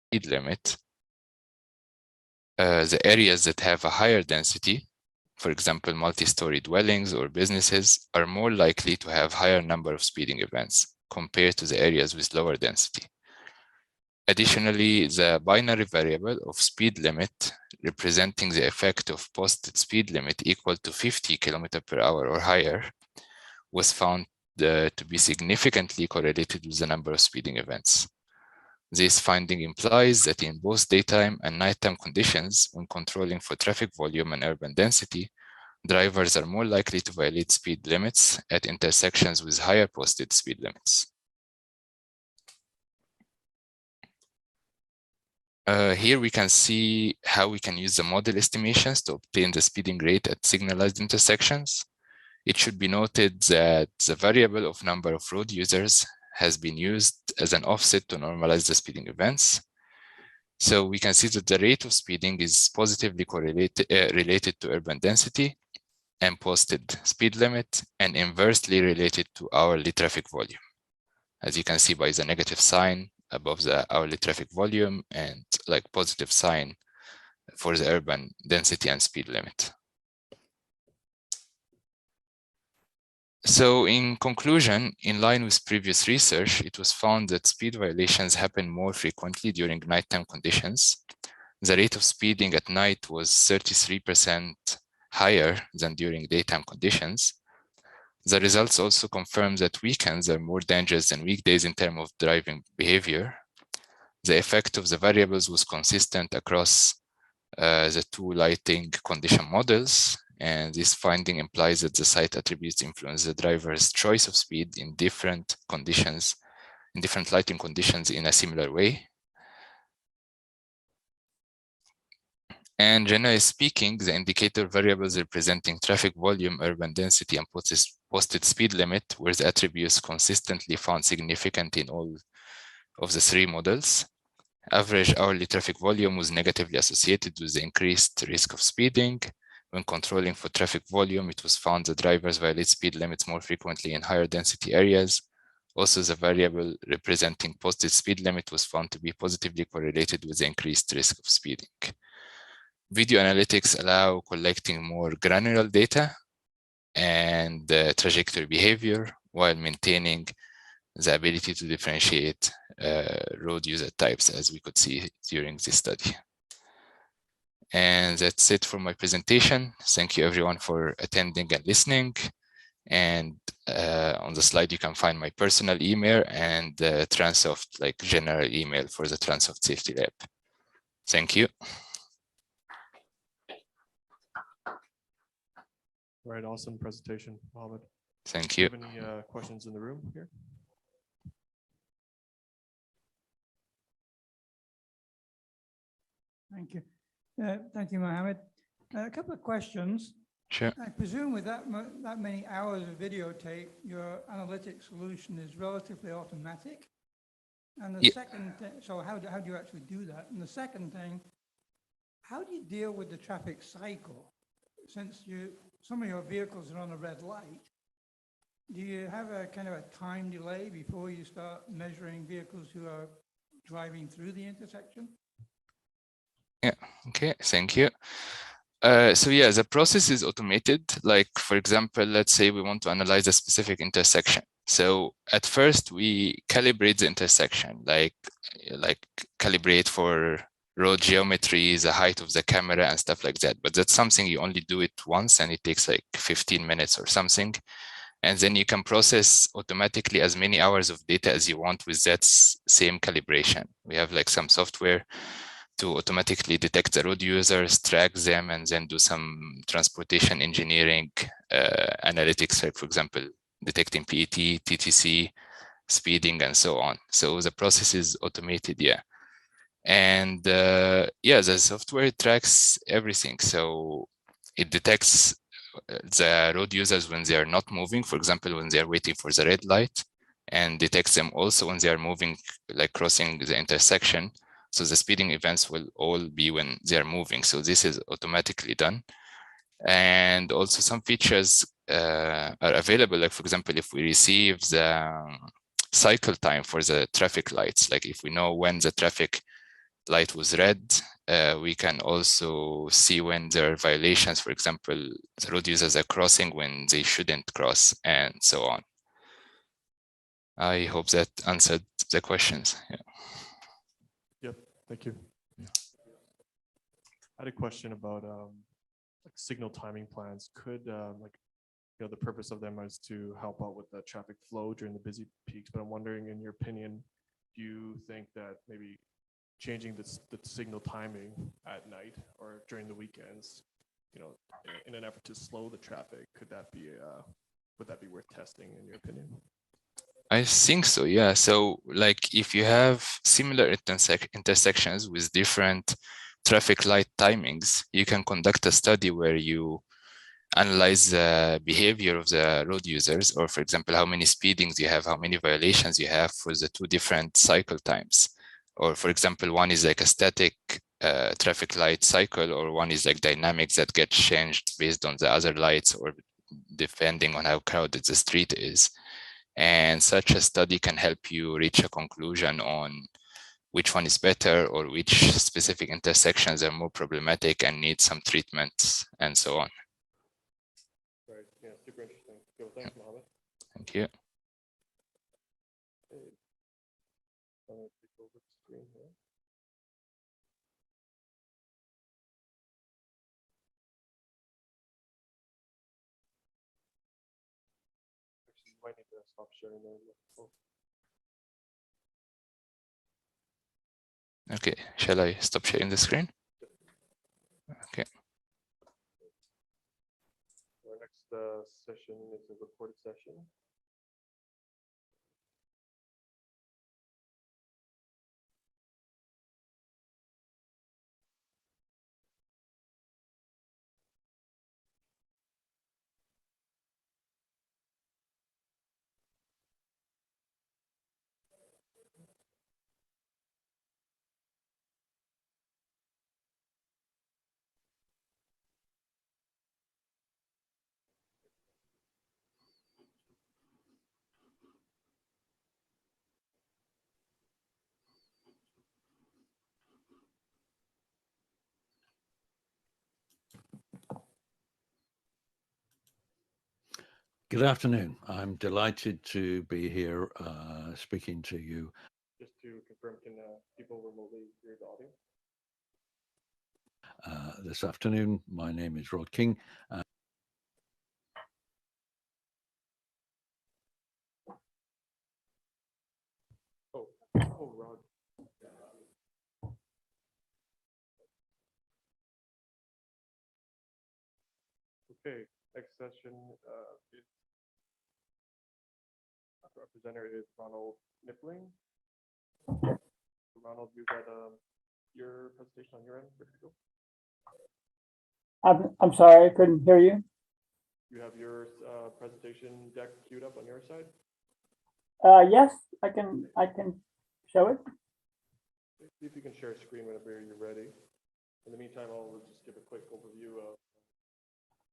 speed limit, the areas that have a higher density, for example, multi-story dwellings or businesses, are more likely to have higher number of speeding events compared to the areas with lower density. Additionally, the binary variable of speed limit representing the effect of posted speed limit equal to 50 km/h or higher was found to be significantly correlated with the number of speeding events. This finding implies that in both daytime and nighttime conditions, when controlling for traffic volume and urban density, drivers are more likely to violate speed limits at intersections with higher posted speed limits. Here we can see how we can use the model estimations to obtain the speeding rate at signalized intersections. It should be noted that the variable of number of road users has been used as an offset to normalize the speeding events. So we can see that the rate of speeding is positively related to urban density and posted speed limit, and inversely related to hourly traffic volume, as you can see by the negative sign above the hourly traffic volume and like positive sign for the urban density and speed limit. So in conclusion, in line with previous research, it was found that speed violations happen more frequently during nighttime conditions. The rate of speeding at night was 33% higher than during daytime conditions. The results also confirm that weekends are more dangerous than weekdays in terms of driving behavior. The effect of the variables was consistent across the two lighting condition models, and this finding implies that the site attributes influence the driver's choice of speed in different conditions, in different lighting conditions in a similar way. And generally speaking, the indicator variables representing traffic volume, urban density, and posted speed limit were the attributes consistently found significant in all of the three models. Average hourly traffic volume was negatively associated with the increased risk of speeding. When controlling for traffic volume, it was found that drivers violate speed limits more frequently in higher density areas. Also, the variable representing posted speed limit was found to be positively correlated with the increased risk of speeding. Video analytics allow collecting more granular data and trajectory behavior while maintaining the ability to differentiate road user types, as we could see during this study. And that's it for my presentation. Thank you everyone for attending and listening. And on the slide, you can find my personal email and the Transoft, like general email for the Transoft Safety Lab. Thank you. All right, awesome presentation, Mohammed. Thank you. Do you have any questions in the room here? Thank you. Thank you, Mohammed. A couple of questions. Sure. I presume with that many hours of videotape, your analytic solution is relatively automatic. And the second thing, so how do you actually do that? And the second thing, how do you deal with the traffic cycle? Since some of your vehicles are on a red light, do you have a kind of a time delay before you start measuring vehicles who are driving through the intersection? Yeah, okay, thank you. So yeah, the process is automated. Like, for example, let's say we want to analyze a specific intersection. So at first we calibrate the intersection, like calibrate for road geometry, the height of the camera and stuff like that. But that's something you only do it once and it takes like 15 minutes or something. And then you can process automatically as many hours of data as you want with that same calibration. We have like some software to automatically detect the road users, track them, and then do some transportation engineering analytics, like for example, detecting PET, TTC, speeding, and so on. So the process is automated, yeah. And yeah, the software tracks everything. So it detects the road users when they are not moving, for example, when they are waiting for the red light, and detects them also when they are moving, like crossing the intersection. So the speeding events will all be when they are moving. So this is automatically done. And also some features are available. Like for example, if we receive the cycle time for the traffic lights, like if we know when the traffic light was red. We can also see when there are violations. For example, the road users are crossing when they shouldn't cross, and so on. I hope that answered the questions. Yeah. Yep, thank you. I had a question about like signal timing plans. Could the purpose of them is to help out with the traffic flow during the busy peaks, but I'm wondering, in your opinion, do you think that maybe changing the signal timing at night or during the weekends, in an effort to slow the traffic, would that be worth testing, in your opinion? I think so, yeah. So like if you have similar intersections with different traffic light timings, you can conduct a study where you analyze the behavior of the road users, or for example, how many speedings you have, how many violations you have for the two different cycle times. Or for example, one is like a static traffic light cycle, or one is like dynamic that gets changed based on the other lights or depending on how crowded the street is. And such a study can help you reach a conclusion on which one is better or which specific intersections are more problematic and need some treatment and so on. Right, yeah, super interesting. Cool. Thanks, Mohammed. Thank you. Okay. I'm gonna take over the screen here. Actually, you might need to stop sharing there. Oh. Okay, shall I stop sharing the screen? Okay. Our next session is a recorded session. Good afternoon. I'm delighted to be here speaking to you. Just to confirm, can people remotely hear the audio? This afternoon. My name is Rod King. Rod. Okay, next session is our presenter is Ronald Knipling. Ronald, you got your presentation on your end ready to go? I'm sorry, I couldn't hear you. You have your presentation deck queued up on your side? Yes, I can show it. See if you can share a screen whenever you're ready. In the meantime, I'll just give a quick overview of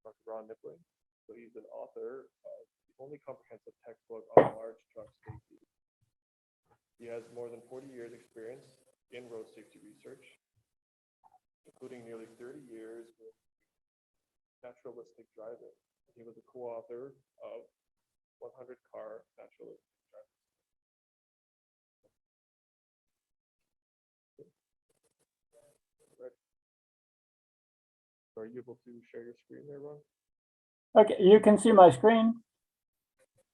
Dr. Ron Knipling. So he's an author of the only comprehensive textbook on large truck safety. He has more than 40 years experience in road safety research, including nearly 30 years with naturalistic driving. He was a co-author of 100 Car Naturalistic Driving. Are you able to share your screen there, Ron? Okay, you can see my screen.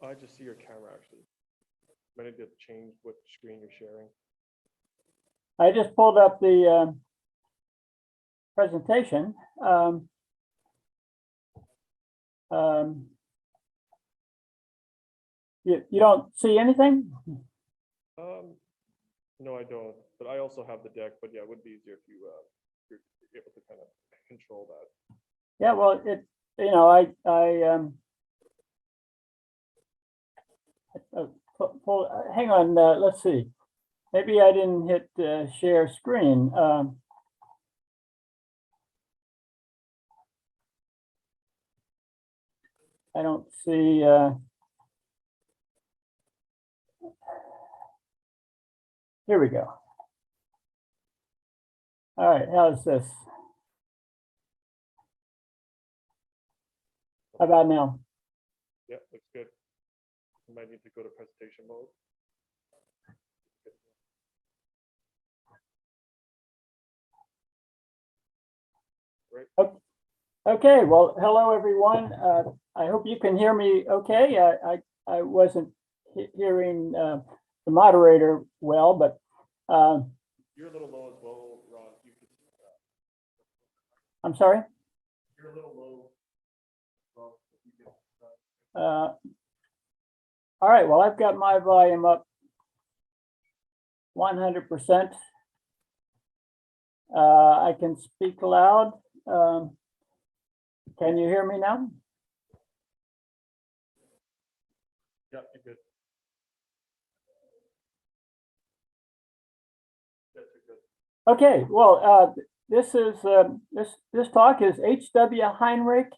I just see your camera actually. I need to change what screen you're sharing. I just pulled up the presentation. You don't see anything? No, I don't. But I also have the deck. But yeah, it would be easier if you're able to kind of control that. Yeah, well, hang on, let's see. Maybe I didn't hit share screen. I don't see. Here we go. All right, how's this? How about now? Yeah, looks good. You might need to go to presentation mode. Great. Okay, well, hello, everyone. I hope you can hear me okay. I wasn't hearing the moderator well, but You're a little low as well, Ron. You could, I'm sorry. you're a little low. Well, if you could, All right, well, I've got my volume up 100%. I can speak loud. Can you hear me now? yeah, you're good. Yes, you're good. Okay, well, this talk is H.W. Heinrich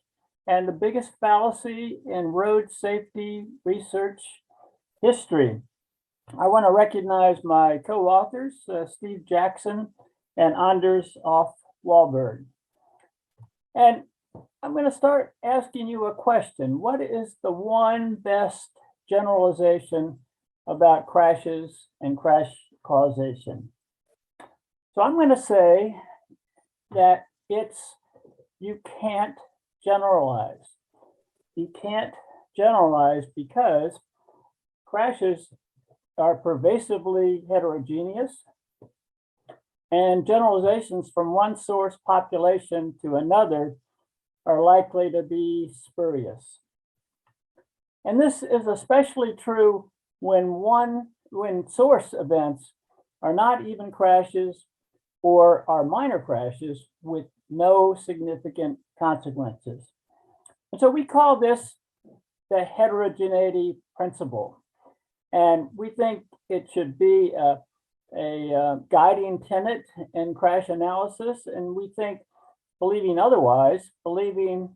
and the biggest fallacy in road safety research history. I want to recognize my co-authors, Steve Jackson and Anders Off Wahlberg. And I'm going to start asking you a question. What is the one best generalization about crashes and crash causation? So I'm going to say that you can't generalize. You can't generalize because crashes are pervasively heterogeneous, and generalizations from one source population to another are likely to be spurious. And this is especially true when source events are not even crashes or are minor crashes with no significant consequences. And so we call this the heterogeneity principle. And we think it should be a guiding tenet in crash analysis. And we think believing otherwise, believing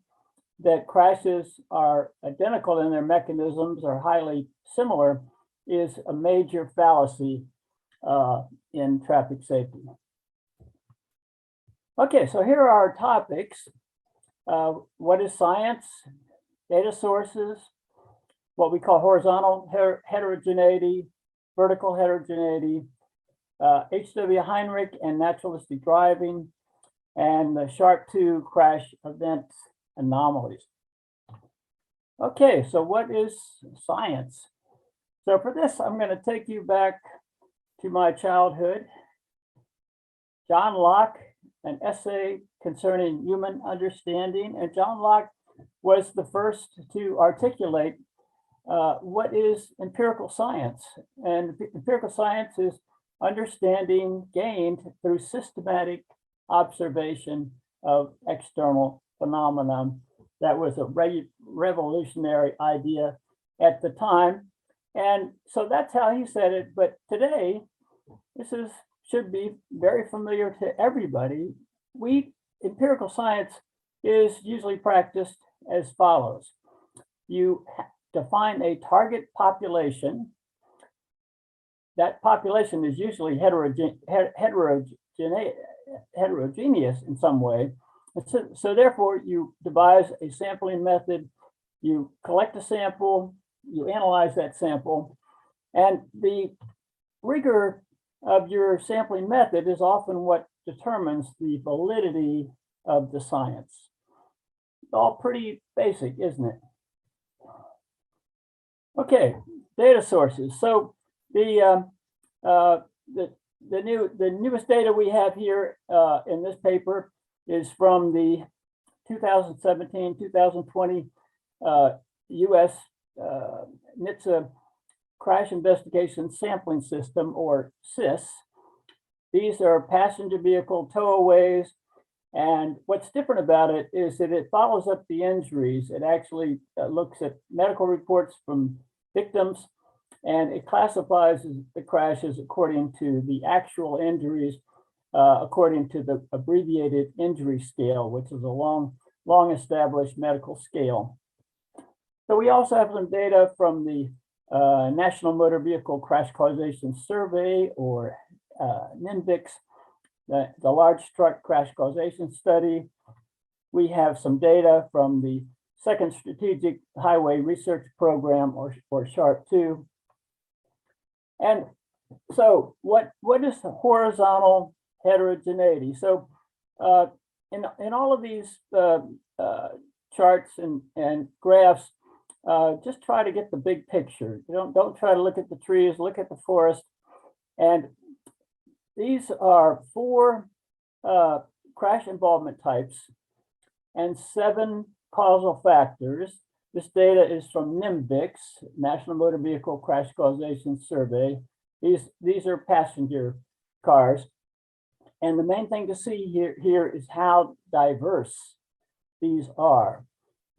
that crashes are identical in their mechanisms or highly similar, is a major fallacy in traffic safety. Okay, so here are our topics. What is science? Data sources, what we call horizontal heterogeneity, vertical heterogeneity, H.W. Heinrich and naturalistic driving, and the Sharp 2 crash event anomalies. Okay, so what is science? So for this, I'm going to take you back to my childhood. John Locke, an essay concerning human understanding, and John Locke was the first to articulate what is empirical science. And empirical science is understanding gained through systematic observation of external phenomena. That was a revolutionary idea at the time. And so that's how he said it. But today, should be very familiar to everybody. Empirical science is usually practiced as follows. You define a target population. That population is usually heterogeneous in some way. So therefore, you devise a sampling method, you collect a sample, you analyze that sample, and the rigor of your sampling method is often what determines the validity of the science. It's all pretty basic, isn't it? Okay, data sources. So the newest data we have here in this paper is from the 2017-2020 US NHTSA Crash Investigation Sampling System, or CIS. These are passenger vehicle towaways. And what's different about it is that it follows up the injuries. It actually looks at medical reports from victims, and it classifies the crashes according to the actual injuries, according to the abbreviated injury scale, which is a long established medical scale. So we also have some data from the National Motor Vehicle Crash Causation Survey, or NIMVICS, the large truck crash causation study. We have some data from the Second Strategic Highway Research Program, or SHARP-2. And so what is the horizontal heterogeneity? So in all of these charts and graphs, just try to get the big picture. Don't try to look at the trees, look at the forest. And these are 4 crash involvement types and 7 causal factors. This data is from NIMBICS, National Motor Vehicle Crash Causation Survey. These are passenger cars. And the main thing to see here is how diverse these are,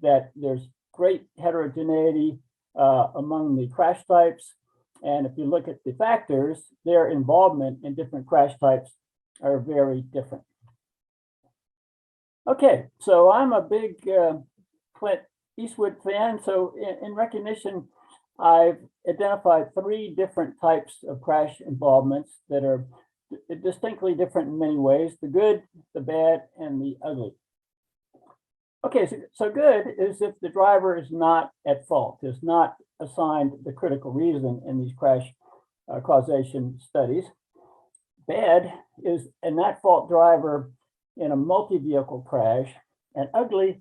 that there's great heterogeneity among the crash types. And if you look at the factors, their involvement in different crash types are very different. Okay, so I'm a big Clint Eastwood fan. So in recognition, I've identified 3 different types of crash involvements that are distinctly different in many ways: the good, the bad, and the ugly. Okay, so good is if the driver is not at fault, is not assigned the critical reason in these crash causation studies. Bad is a not fault driver in a multi-vehicle crash, and ugly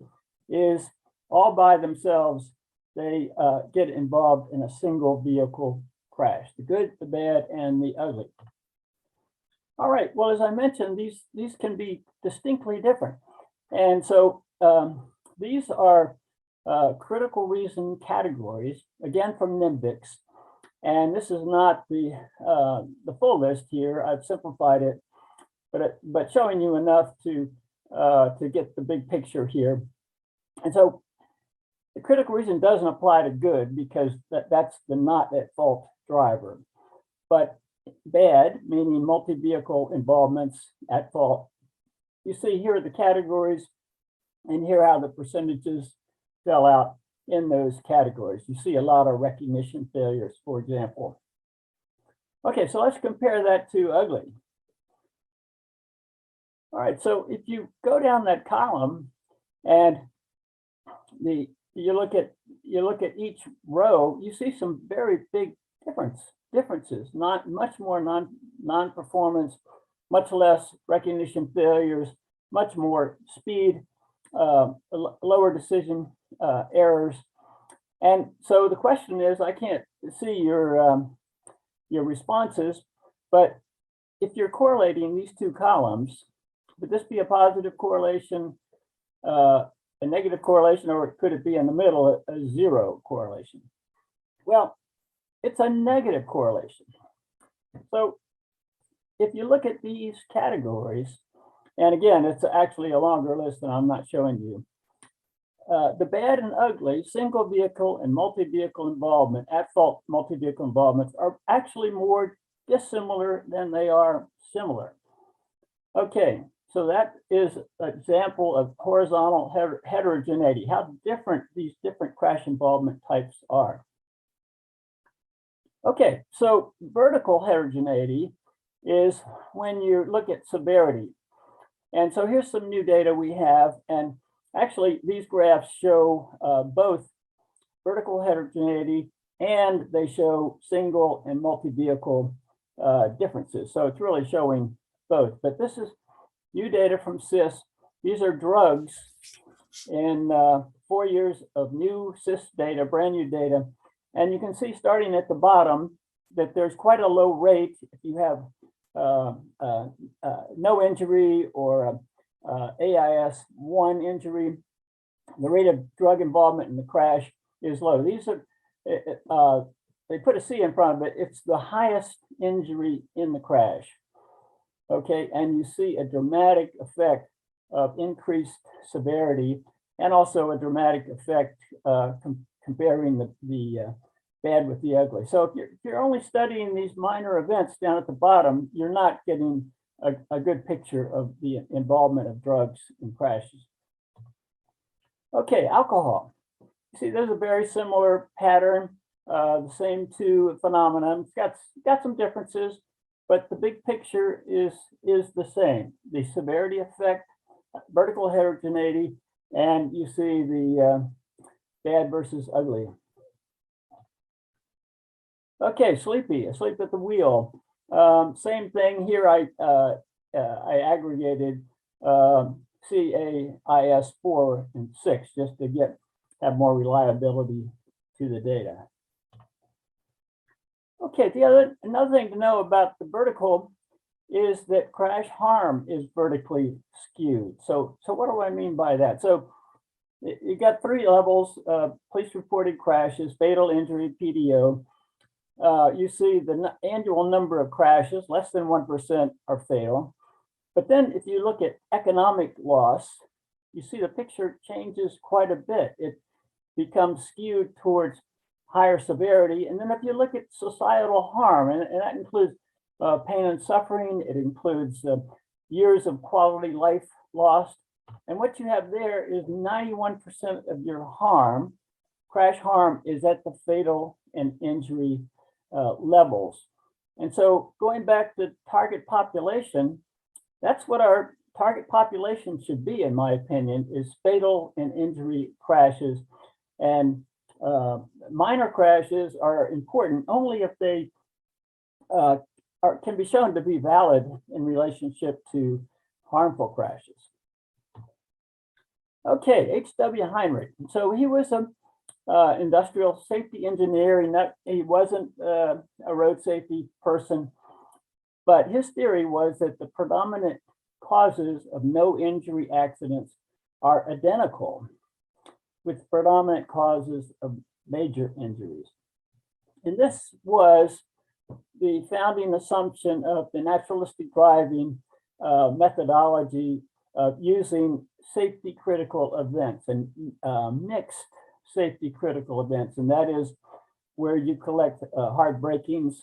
is all by themselves. They get involved in a single vehicle crash: the good, the bad, and the ugly. All right, well, as I mentioned, these can be distinctly different. And so these are critical reason categories, again from NIMBICS. And this is not the full list here. I've simplified it, but showing you enough to get the big picture here. And so the critical reason doesn't apply to good because that's the not at fault driver. But bad, meaning multi-vehicle involvements at fault. You see here are the categories, and here how the percentages fell out in those categories. You see a lot of recognition failures, for example. Okay, so let's compare that to ugly. All right, so if you go down that column and you look at each row, you see some very big differences, not much more non-performance, much less recognition failures, much more speed, lower decision errors. And so the question is, I can't see your responses, but if you're correlating these 2 columns, would this be a positive correlation, a negative correlation, or could it be in the middle, a 0 correlation? Well, it's a negative correlation. So if you look at these categories, and again, it's actually a longer list than I'm not showing you. The bad and ugly single vehicle and multi-vehicle involvement, at fault multi-vehicle involvements, are actually more dissimilar than they are similar. Okay, so that is an example of horizontal heterogeneity, how different these different crash involvement types are. Okay, so vertical heterogeneity is when you look at severity. And so here's some new data we have. And actually, these graphs show both vertical heterogeneity and they show single and multi-vehicle differences. So it's really showing both. But this is new data from CIS. These are drugs in 4 years of new CIS data, brand new data. And you can see starting at the bottom that there's quite a low rate if you have no injury or AIS-1 injury. The rate of drug involvement in the crash is low. These are, they put a C in front of it. It's the highest injury in the crash. Okay, and you see a dramatic effect of increased severity and also a dramatic effect comparing the bad with the ugly. So if you're only studying these minor events down at the bottom, you're not getting a good picture of the involvement of drugs in crashes. Okay, alcohol. You see, there's a very similar pattern, the same 2 phenomena. It's got some differences, but the big picture is the same. The severity effect, vertical heterogeneity, and you see the bad versus ugly. Okay, sleepy, asleep at the wheel. Same thing here. I aggregated CAIS 4 and 6 just to have more reliability to the data. Okay, another thing to know about the vertical is that crash harm is vertically skewed. So what do I mean by that? So you got 3 levels: police reported crashes, fatal injury, PDO. You see the annual number of crashes, less than 1% are fatal. But then if you look at economic loss, you see the picture changes quite a bit. It becomes skewed towards higher severity. And then if you look at societal harm, and that includes pain and suffering, it includes years of quality life lost. And what you have there is 91% of your harm, crash harm, is at the fatal and injury levels. And so going back to target population, that's what our target population should be, in my opinion, is fatal and injury crashes. And minor crashes are important only if they can be shown to be valid in relationship to harmful crashes. Okay, H.W. Heinrich. So he was a industrial safety engineer, and he wasn't a road safety person, but his theory was that the predominant causes of no injury accidents are identical with predominant causes of major injuries. And this was the founding assumption of the naturalistic driving methodology of using safety critical events and mixed safety critical events. And that is where you collect hard brakings,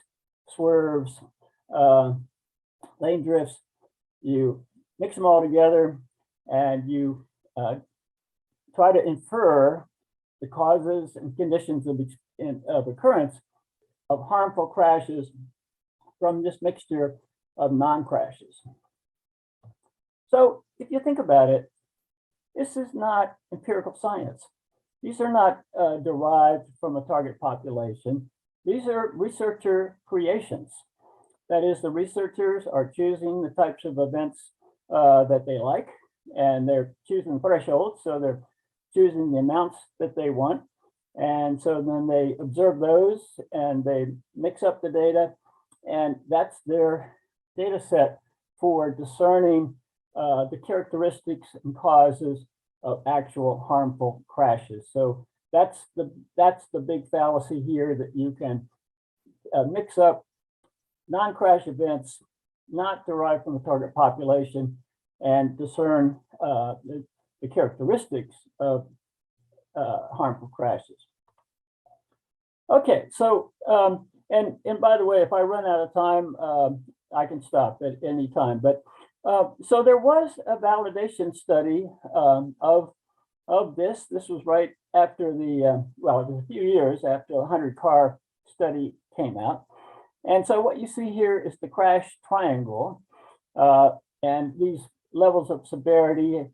swerves, lane drifts, you mix them all together and you try to infer the causes and conditions of occurrence of harmful crashes from this mixture of non-crashes. So if you think about it, this is not empirical science. These are not derived from a target population. These are researcher creations. That is, the researchers are choosing the types of events that they like, and they're choosing thresholds, so they're choosing the amounts that they want. And so then they observe those and they mix up the data, and that's their data set for discerning the characteristics and causes of actual harmful crashes. So that's the big fallacy here, that you can mix up non-crash events not derived from the target population and discern the characteristics of harmful crashes. Okay, so and by the way, if I run out of time, I can stop at any time. But so there was a validation study of this. This was right after the well, it was a few years after a 100-car study came out. And so what you see here is the crash triangle, and these levels of severity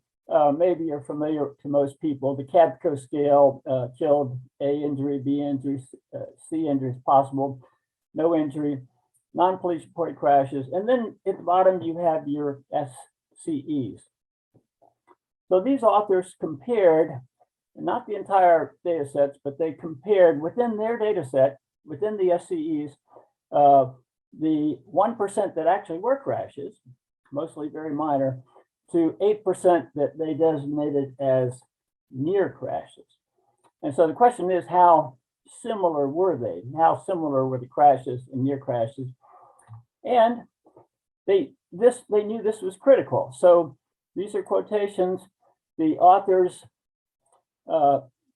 maybe are familiar to most people. The Cadco scale, killed, A injury, B injury, C injuries possible, no injury, non-police reported crashes. And then at the bottom, you have your SCEs. So these authors compared, not the entire data sets, but they compared within their data set, within the SCEs, the 1% that actually were crashes, mostly very minor, to 8% that they designated as near crashes. And so the question is, how similar were they? How similar were the crashes and near crashes? And they knew this was critical. So these are quotations. The authors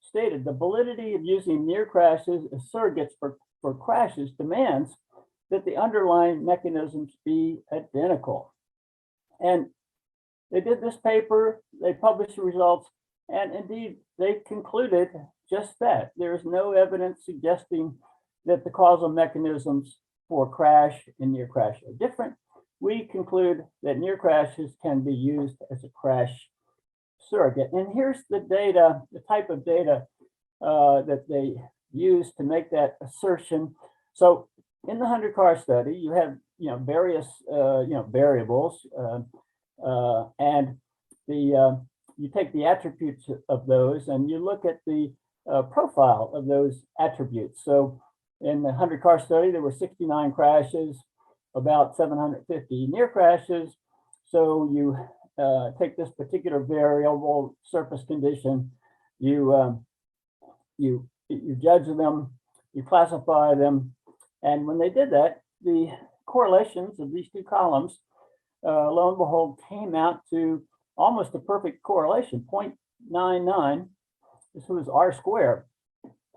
stated the validity of using near crashes as surrogates for crashes demands that the underlying mechanisms be identical. And they did this paper, they published the results, and indeed they concluded just that. There is no evidence suggesting that the causal mechanisms for crash and near crash are different, we conclude that near crashes can be used as a crash surrogate. And here's the data, the type of data that they use to make that assertion. So in the 100-car study, you have various variables, and you take the attributes of those and you look at the profile of those attributes. So in the 100-car study, there were 69 crashes, about 750 near crashes. So you take this particular variable, surface condition, you judge them, you classify them, and when they did that, the correlations of these two columns, lo and behold, came out to almost a perfect correlation, 0.99. This was R squared.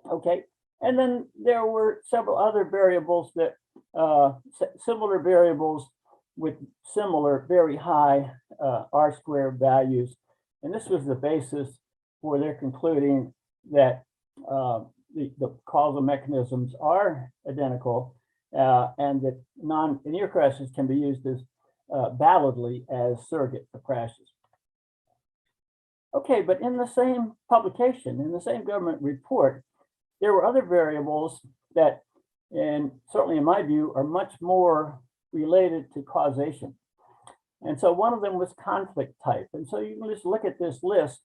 Okay, and then there were several other variables that similar variables with similar very high R squared values, and this was the basis for their concluding that the causal mechanisms are identical, and that near crashes can be used as validly as surrogate for crashes. Okay, but in the same publication, in the same government report, there were other variables that, and certainly in my view, are much more related to causation. And so one of them was conflict type. And so you can just look at this list,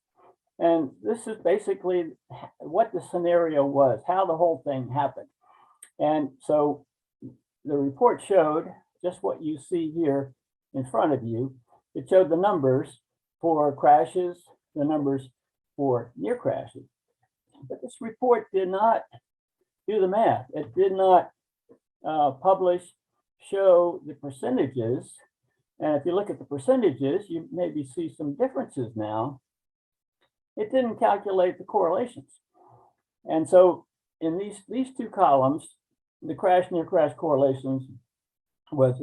and this is basically what the scenario was, how the whole thing happened. And so the report showed just what you see here in front of you. It showed the numbers for crashes, the numbers for near crashes. But this report did not do the math. It did not show the percentages. And if you look at the percentages, you maybe see some differences now. It didn't calculate the correlations. And so in these two columns, the crash near crash correlations was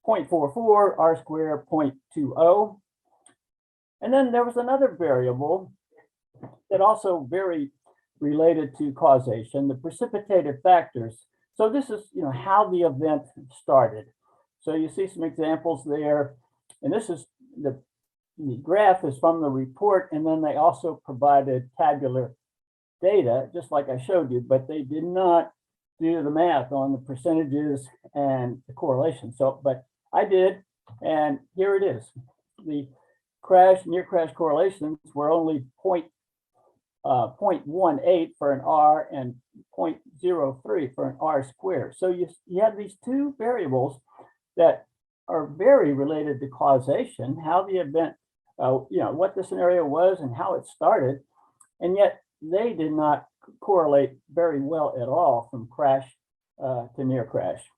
0.44, R squared 0.20. And then there was another variable that also very related to causation, the precipitative factors. So this is how the event started. So you see some examples there, and this is the graph is from the report, and then they also provided tabular data, just like I showed you, but they did not do the math on the percentages and the correlation. So, but I did, and here it is. The crash, near crash correlations were only 0.18 for an R and 0.03 for an R squared. So you have these two variables that are very related to causation, how the event, what the scenario was and how it started, and yet they did not correlate very well at all from crash to near crash.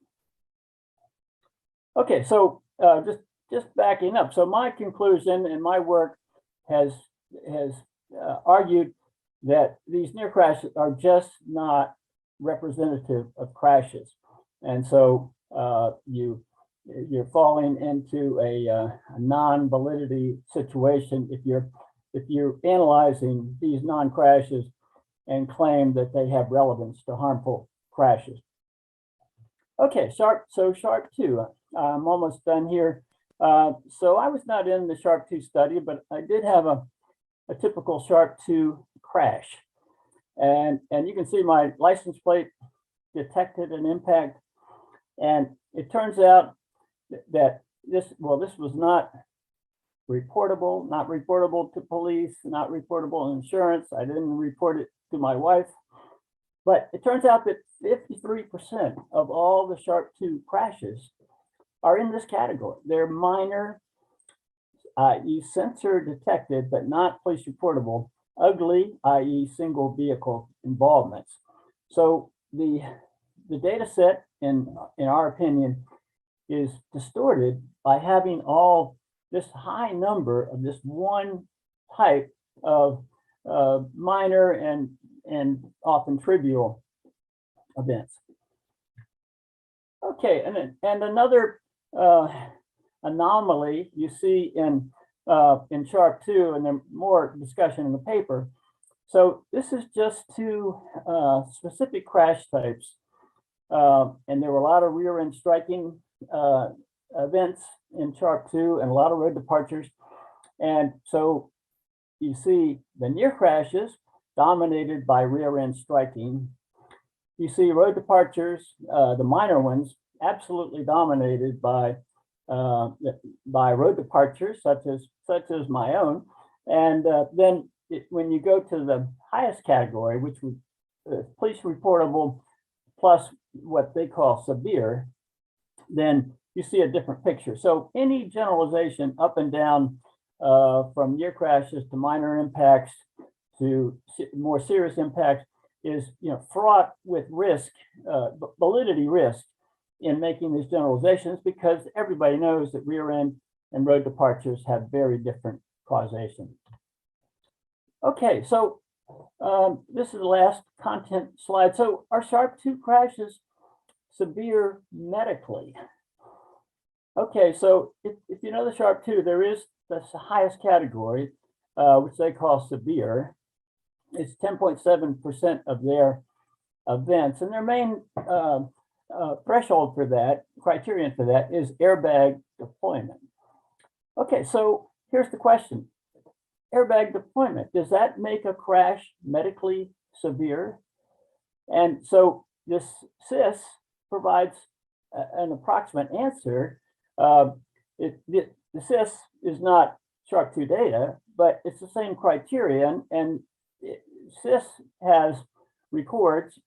Okay, so just backing up. So my conclusion in my work has argued that these near crashes are just not representative of crashes, and so you're falling into a non-validity situation if you're analyzing these non-crashes and claim that they have relevance to harmful crashes. Okay, SHARP 2. I'm almost done here. So I was not in the SHARP 2 study, but I did have a typical SHARP 2 crash. And you can see my license plate detected an impact. And it turns out that this was not reportable to police, not reportable in insurance. I didn't report it to my wife. But it turns out that 53% of all the SHARP 2 crashes are in this category. They're minor, i.e. sensor detected, but not police reportable, ugly, i.e. single vehicle involvements. So the data set, in our opinion, is distorted by having all this high number of this one type of minor and often trivial events. Okay, and another anomaly you see in SHARP 2, and there's more discussion in the paper. So this is just two specific crash types And there were a lot of rear end striking events in Sharp 2 and a lot of road departures. And so you see the near crashes dominated by rear end striking. You see road departures, the minor ones, absolutely dominated by road departures, such as my own. And then when you go to the highest category, which was police reportable plus what they call severe, then you see a different picture. So any generalization up and down from near crashes to minor impacts to more serious impacts is, fraught with risk, validity risk in making these generalizations, because everybody knows that rear end and road departures have very different causation. Okay, so this is the last content slide. So are Sharp 2 crashes severe medically? Okay, so if you know the Sharp 2, there is the highest category, which they call severe. It's 10.7% of their events, and their main threshold for that, criterion for that, is airbag deployment. Okay, so here's the question. Airbag deployment, does that make a crash medically severe? And so this SIS provides an approximate answer. The SIS is not Sharp 2 data, but it's the same criterion, and SIS records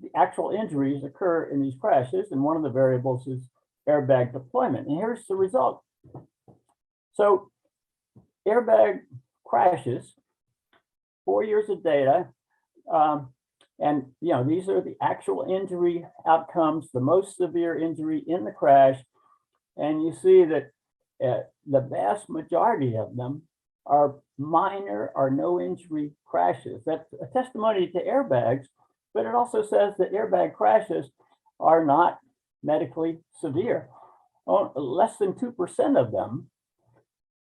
the actual injuries occur in these crashes, and one of the variables is airbag deployment. And here's the result. So airbag crashes, 4 years of data, and these are the actual injury outcomes, the most severe injury in the crash, and you see that the vast majority of them are minor or no injury crashes. That's a testimony to airbags, but it also says that airbag crashes are not medically severe. Less than 2% of them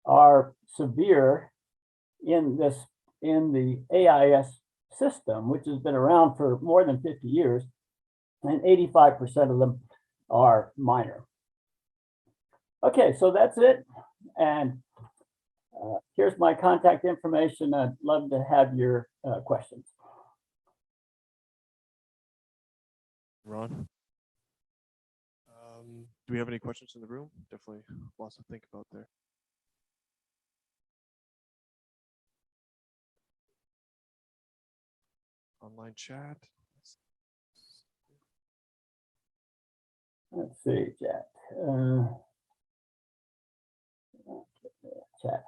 are severe in the AIS system, which has been around for more than 50 years, and 85% of them are minor. Okay, so that's it. And here's my contact information. I'd love to have your questions. Ron? Do we have any questions in the room? Definitely lots to think about there. Online chat. Let's see, chat. Chat.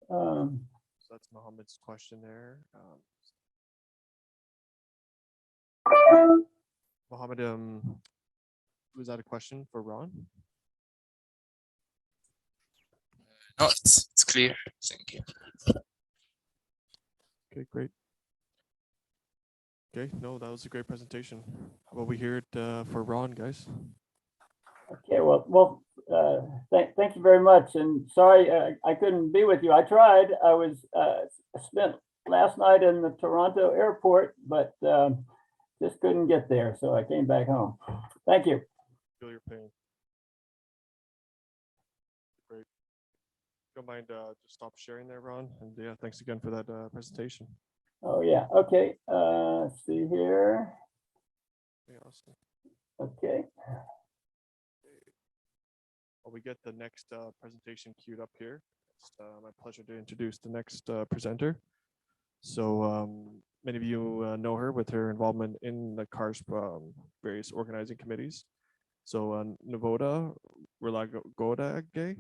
So that's Mohammed's question there. Mohammed, was that a question for Ron? No, it's clear. Thank you. Okay, great. Okay, no, that was a great presentation. How about we hear it for Ron, guys? Okay, well, thank you very much. And sorry I couldn't be with you. I tried. I was spent last night in the Toronto airport, but just couldn't get there, so I came back home. Thank you. Feel your pain. Great. Don't mind just stop sharing there, Ron. And yeah, thanks again for that presentation. Oh yeah. Okay. Let's see here. Okay, awesome. Okay. While we get the next presentation queued up here, it's my pleasure to introduce the next presenter. So many of you know her with her involvement in the CARS various organizing committees. So Navoda Rillagodage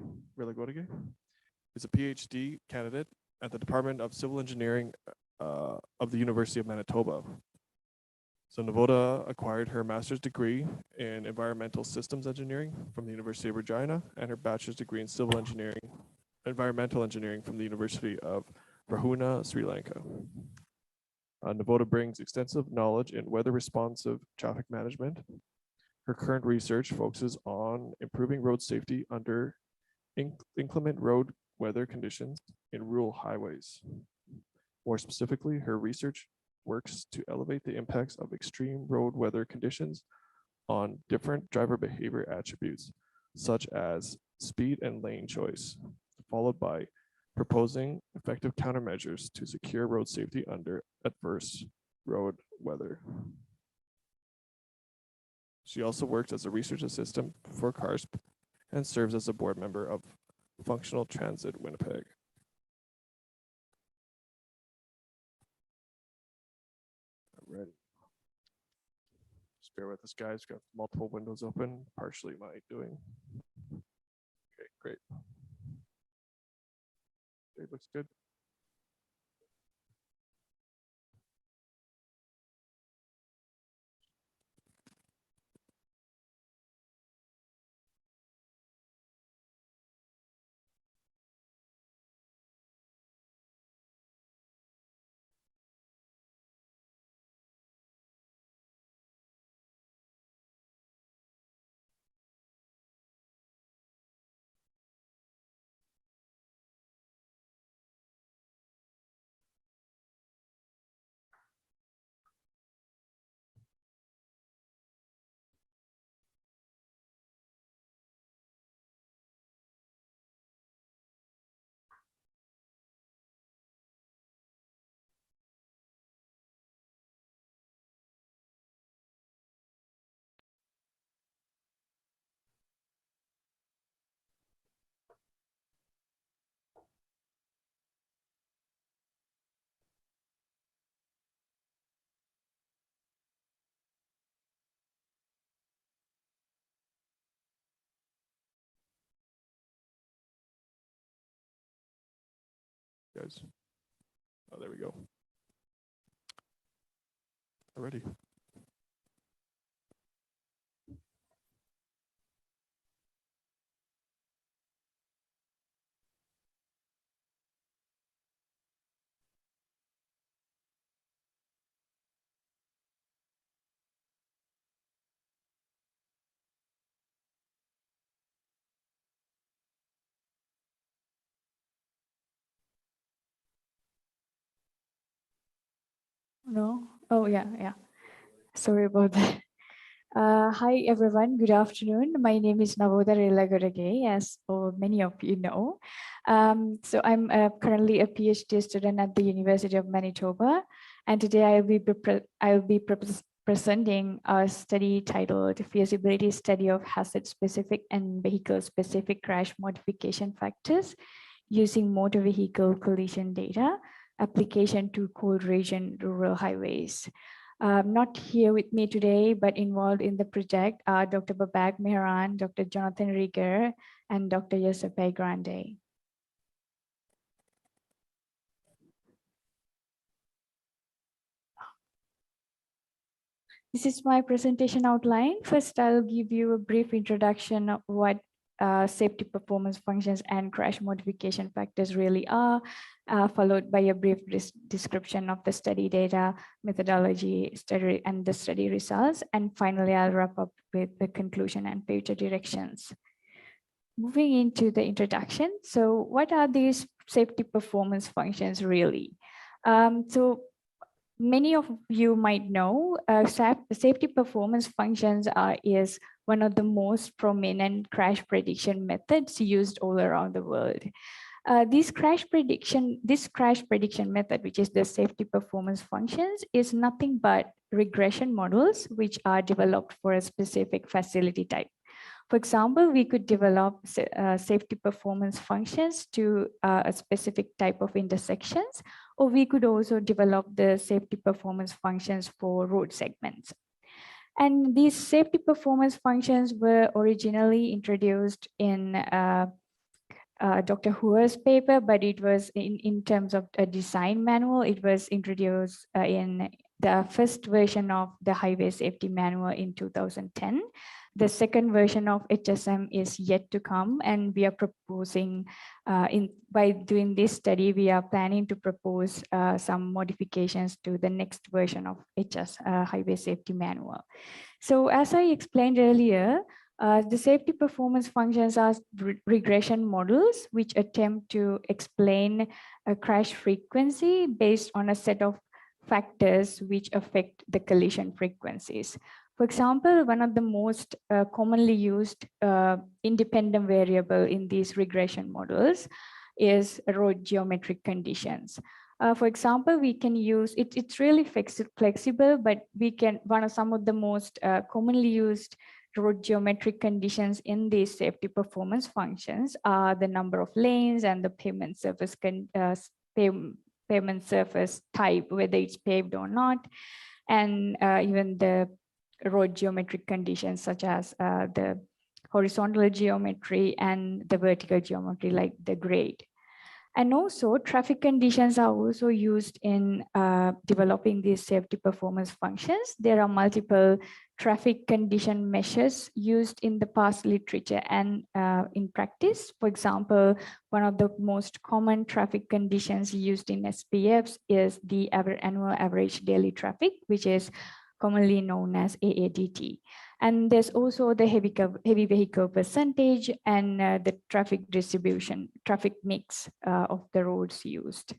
is a PhD candidate at the Department of Civil Engineering of the University of Manitoba. So Navoda acquired her master's degree in environmental systems engineering from the University of Regina and her bachelor's degree in civil engineering, environmental engineering from the University of Rahuna, Sri Lanka. Navoda brings extensive knowledge in weather responsive traffic management. Her current research focuses on improving road safety under inclement road weather conditions in rural highways. More specifically, her research works to elevate the impacts of extreme road weather conditions on different driver behavior attributes, such as speed and lane choice, followed by proposing effective countermeasures to secure road safety under adverse road weather. She also works as a research assistant for CARSP and serves as a board member of Functional Transit Winnipeg. Ready. Just bear with us, guys. Got multiple windows open, partially my doing. Okay, great. It looks good. Guys. Oh, there we go. Already. No. Oh, yeah. Sorry about that. Hi, everyone. Good afternoon. My name is Rillagodage, as many of you know. So I'm currently a PhD student at the University of Manitoba, and today I'll be presenting a study titled Feasibility Study of Hazard-Specific and Vehicle-Specific Crash Modification Factors using Motor Vehicle Collision Data, application to cold region rural highways. Not here with me today, but involved in the project are Dr. Babak Mehran, Dr. Jonathan Rieger, and Dr. Giuseppe Grande. This is my presentation outline. First, I'll give you a brief introduction of what safety performance functions and crash modification factors really are, followed by a brief description of the study data, methodology, study, and the study results. And finally, I'll wrap up with the conclusion and future directions. Moving into the introduction. So what are these safety performance functions really? So many of you might know safety performance functions is one of the most prominent crash prediction methods used all around the world. This crash prediction method, which is the safety performance functions, is nothing but regression models which are developed for a specific facility type. For example, we could develop safety performance functions to a specific type of intersections, or we could also develop the safety performance functions for road segments. And these safety performance functions were originally introduced in Dr. Hoover's paper, but it was in terms of a design manual, it was introduced in the first version of the Highway Safety Manual in 2010. The second version of HSM is yet to come, and we are proposing, by doing this study, we are planning to propose some modifications to the next version of Highway Safety Manual. So as I explained earlier, the safety performance functions are regression models which attempt to explain a crash frequency based on a set of factors which affect the collision frequencies. For example, one of the most commonly used independent variable in these regression models is road geometric conditions. For example, we can use it. It's really flexible, but we can, some of the most commonly used road geometric conditions in these safety performance functions are the number of lanes and the pavement surface pavement surface type, whether it's paved or not, and even the road geometric conditions such as the horizontal geometry and the vertical geometry like the grade. And also traffic conditions are also used in developing these safety performance functions. There are multiple traffic condition measures used in the past literature and in practice. For example, one of the most common traffic conditions used in SPFs is the annual average daily traffic, which is commonly known as AADT. And there's also the heavy vehicle percentage and the traffic distribution, traffic mix of the roads used.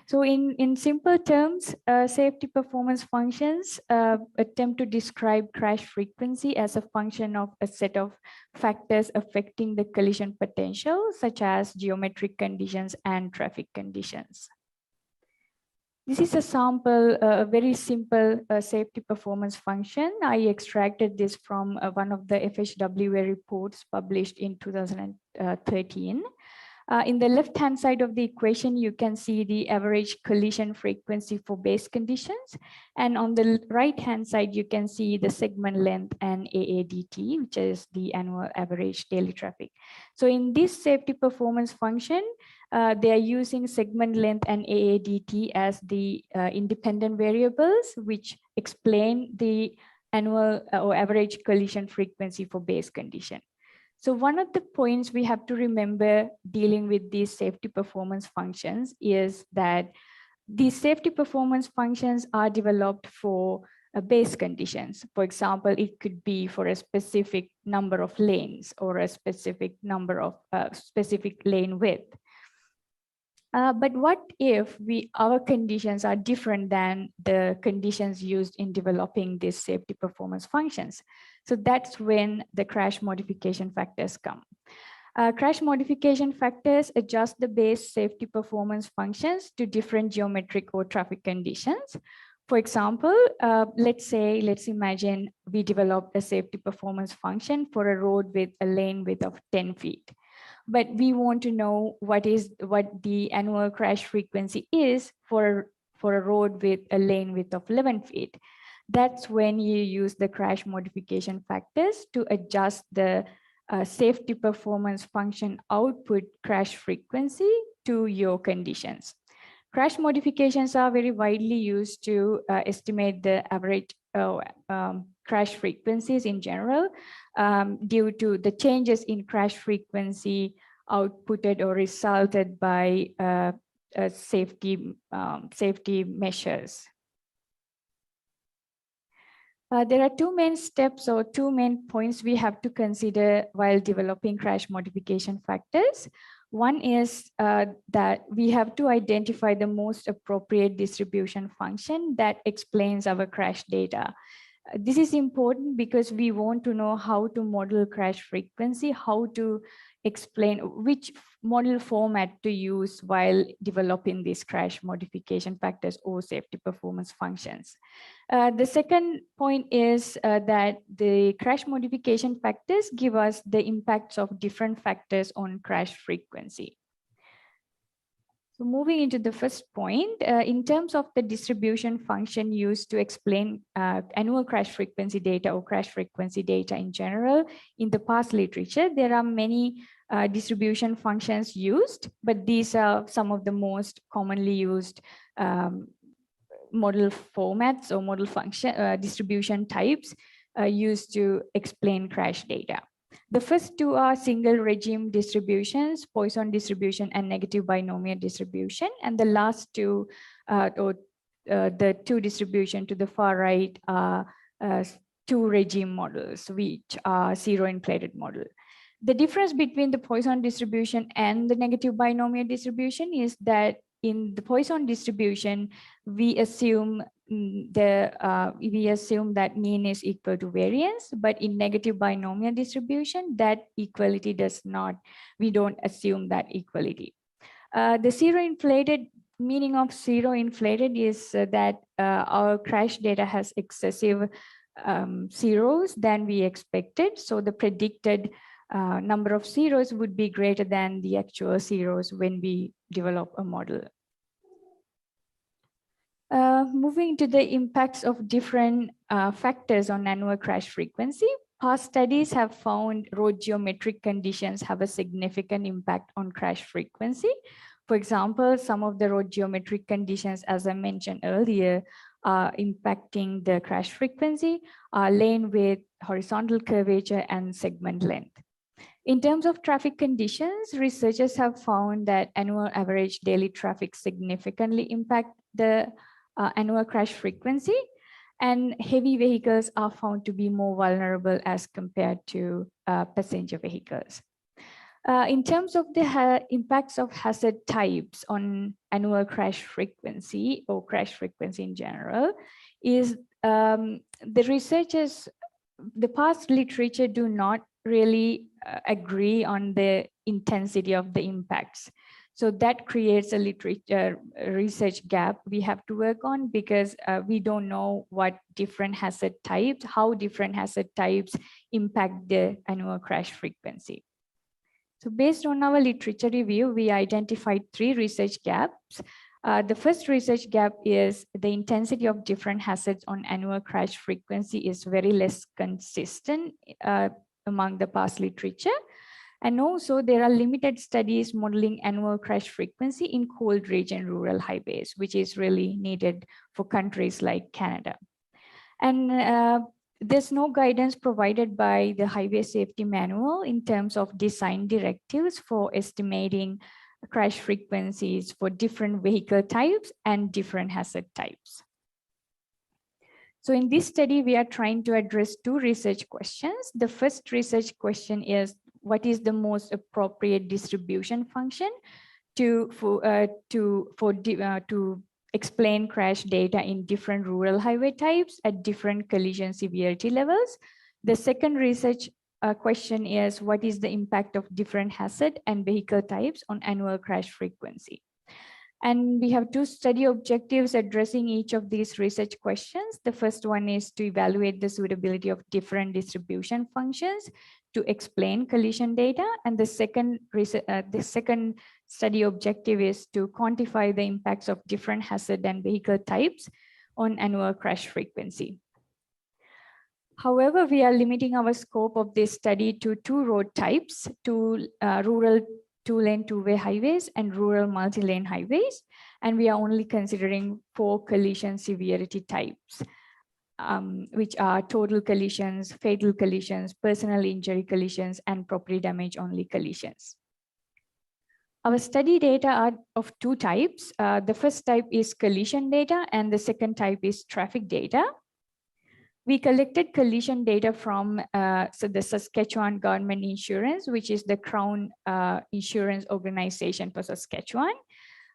So in simple terms, safety performance functions attempt to describe crash frequency as a function of a set of factors affecting the collision potential, such as geometric conditions and traffic conditions. This is a sample, a very simple safety performance function. I extracted this from one of the FHWA reports published in 2013. In the left-hand side of the equation, you can see the average collision frequency for base conditions. And on the right-hand side, you can see the segment length and AADT, which is the annual average daily traffic. So in this safety performance function, they are using segment length and AADT as the independent variables, which explain the annual or average collision frequency for base condition. So one of the points we have to remember dealing with these safety performance functions is that these safety performance functions are developed for base conditions. For example, it could be for a specific number of lanes or a specific number of specific lane width. But what if our conditions are different than the conditions used in developing these safety performance functions? So that's when the crash modification factors come. Crash modification factors adjust the base safety performance functions to different geometric or traffic conditions. For example, let's imagine we developed a safety performance function for a road with a lane width of 10 feet. But we want to know what the annual crash frequency is for a road with a lane width of 11 feet. That's when you use the crash modification factors to adjust the safety performance function output crash frequency to your conditions. Crash modifications are very widely used to estimate the average crash frequencies in general due to the changes in crash frequency outputted or resulted by safety measures. There are two main steps or two main points we have to consider while developing crash modification factors. One is that we have to identify the most appropriate distribution function that explains our crash data. This is important because we want to know how to model crash frequency, how to explain which model format to use while developing these crash modification factors or safety performance functions. The second point is that the crash modification factors give us the impacts of different factors on crash frequency. So moving into the first point, in terms of the distribution function used to explain annual crash frequency data or crash frequency data in general, in the past literature, there are many distribution functions used, but these are some of the most commonly used model formats or model function distribution types used to explain crash data. The first two are single regime distributions, Poisson distribution and negative binomial distribution. And the last two, the two distribution to the far right are two regime models, which are zero inflated model. The difference between the Poisson distribution and the negative binomial distribution is that in the Poisson distribution, we assume that mean is equal to variance, but in negative binomial distribution, that equality does not, we don't assume that equality. The zero inflated, meaning of zero inflated is that our crash data has excessive zeros than we expected. So the predicted number of zeros would be greater than the actual zeros when we develop a model. Moving to the impacts of different factors on annual crash frequency. Past studies have found road geometric conditions have a significant impact on crash frequency. For example, some of the road geometric conditions, as I mentioned earlier, are impacting the crash frequency, lane width, horizontal curvature, and segment length. In terms of traffic conditions, researchers have found that annual average daily traffic significantly impact the annual crash frequency, and heavy vehicles are found to be more vulnerable as compared to passenger vehicles. In terms of the impacts of hazard types on annual crash frequency or crash frequency in general, is the researchers, the past literature do not really agree on the intensity of the impacts. So that creates a literature research gap we have to work on, because we don't know what different hazard types, how different hazard types impact the annual crash frequency. So based on our literature review, we identified 3 research gaps. The first research gap is the intensity of different hazards on annual crash frequency is very less consistent among the past literature. And also there are limited studies modeling annual crash frequency in cold region rural highways, which is really needed for countries like Canada. And there's no guidance provided by the Highway Safety Manual in terms of design directives for estimating crash frequencies for different vehicle types and different hazard types. So in this study, we are trying to address 2 research questions. The first research question is, what is the most appropriate distribution function to explain crash data in different rural highway types at different collision severity levels? The second research question is, what is the impact of different hazard and vehicle types on annual crash frequency? And we have 2 study objectives addressing each of these research questions. The first one is to evaluate the suitability of different distribution functions to explain collision data. And the second study objective is to quantify the impacts of different hazard and vehicle types on annual crash frequency. However, we are limiting our scope of this study to 2 road types, rural 2-lane 2-way highways and rural multi-lane highways. And we are only considering 4 collision severity types, which are total collisions, fatal collisions, personal injury collisions, and property damage only collisions. Our study data are of 2 types. The first type is collision data, and the second type is traffic data. We collected collision data from the Saskatchewan Government Insurance, which is the Crown Insurance Organization for Saskatchewan.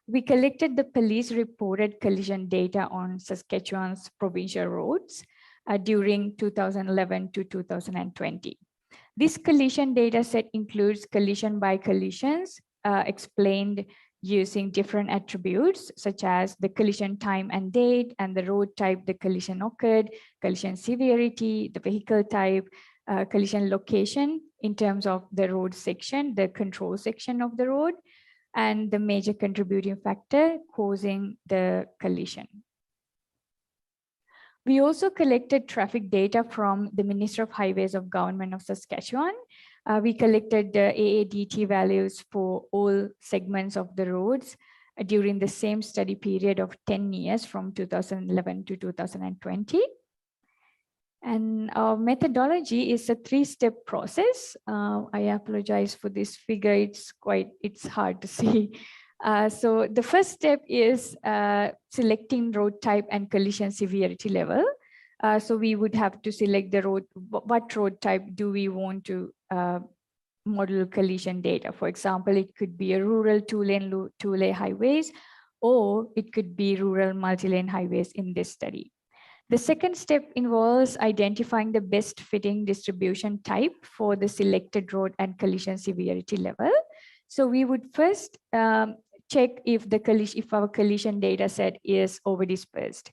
We collected the police reported collision data on Saskatchewan's provincial roads during 2011 to 2020. This collision data set includes collision by collisions explained using different attributes such as the collision time and date and the road type the collision occurred, collision severity, the vehicle type, collision location in terms of the road section, the control section of the road, and the major contributing factor causing the collision. We also collected traffic data from the Ministry of Highways of Government of Saskatchewan. We collected the AADT values for all segments of the roads during the same study period of 10 years from 2011 to 2020. And our methodology is a 3-step process. I apologize for this figure, it's hard to see. So the first step is selecting road type and collision severity level. So we would have to select the road, what road type do we want to model collision data. For example, it could be a rural 2-lane highways or it could be rural multi-lane highways in this study. The second step involves identifying the best fitting distribution type for the selected road and collision severity level. So we would first check if our collision data set is overdispersed.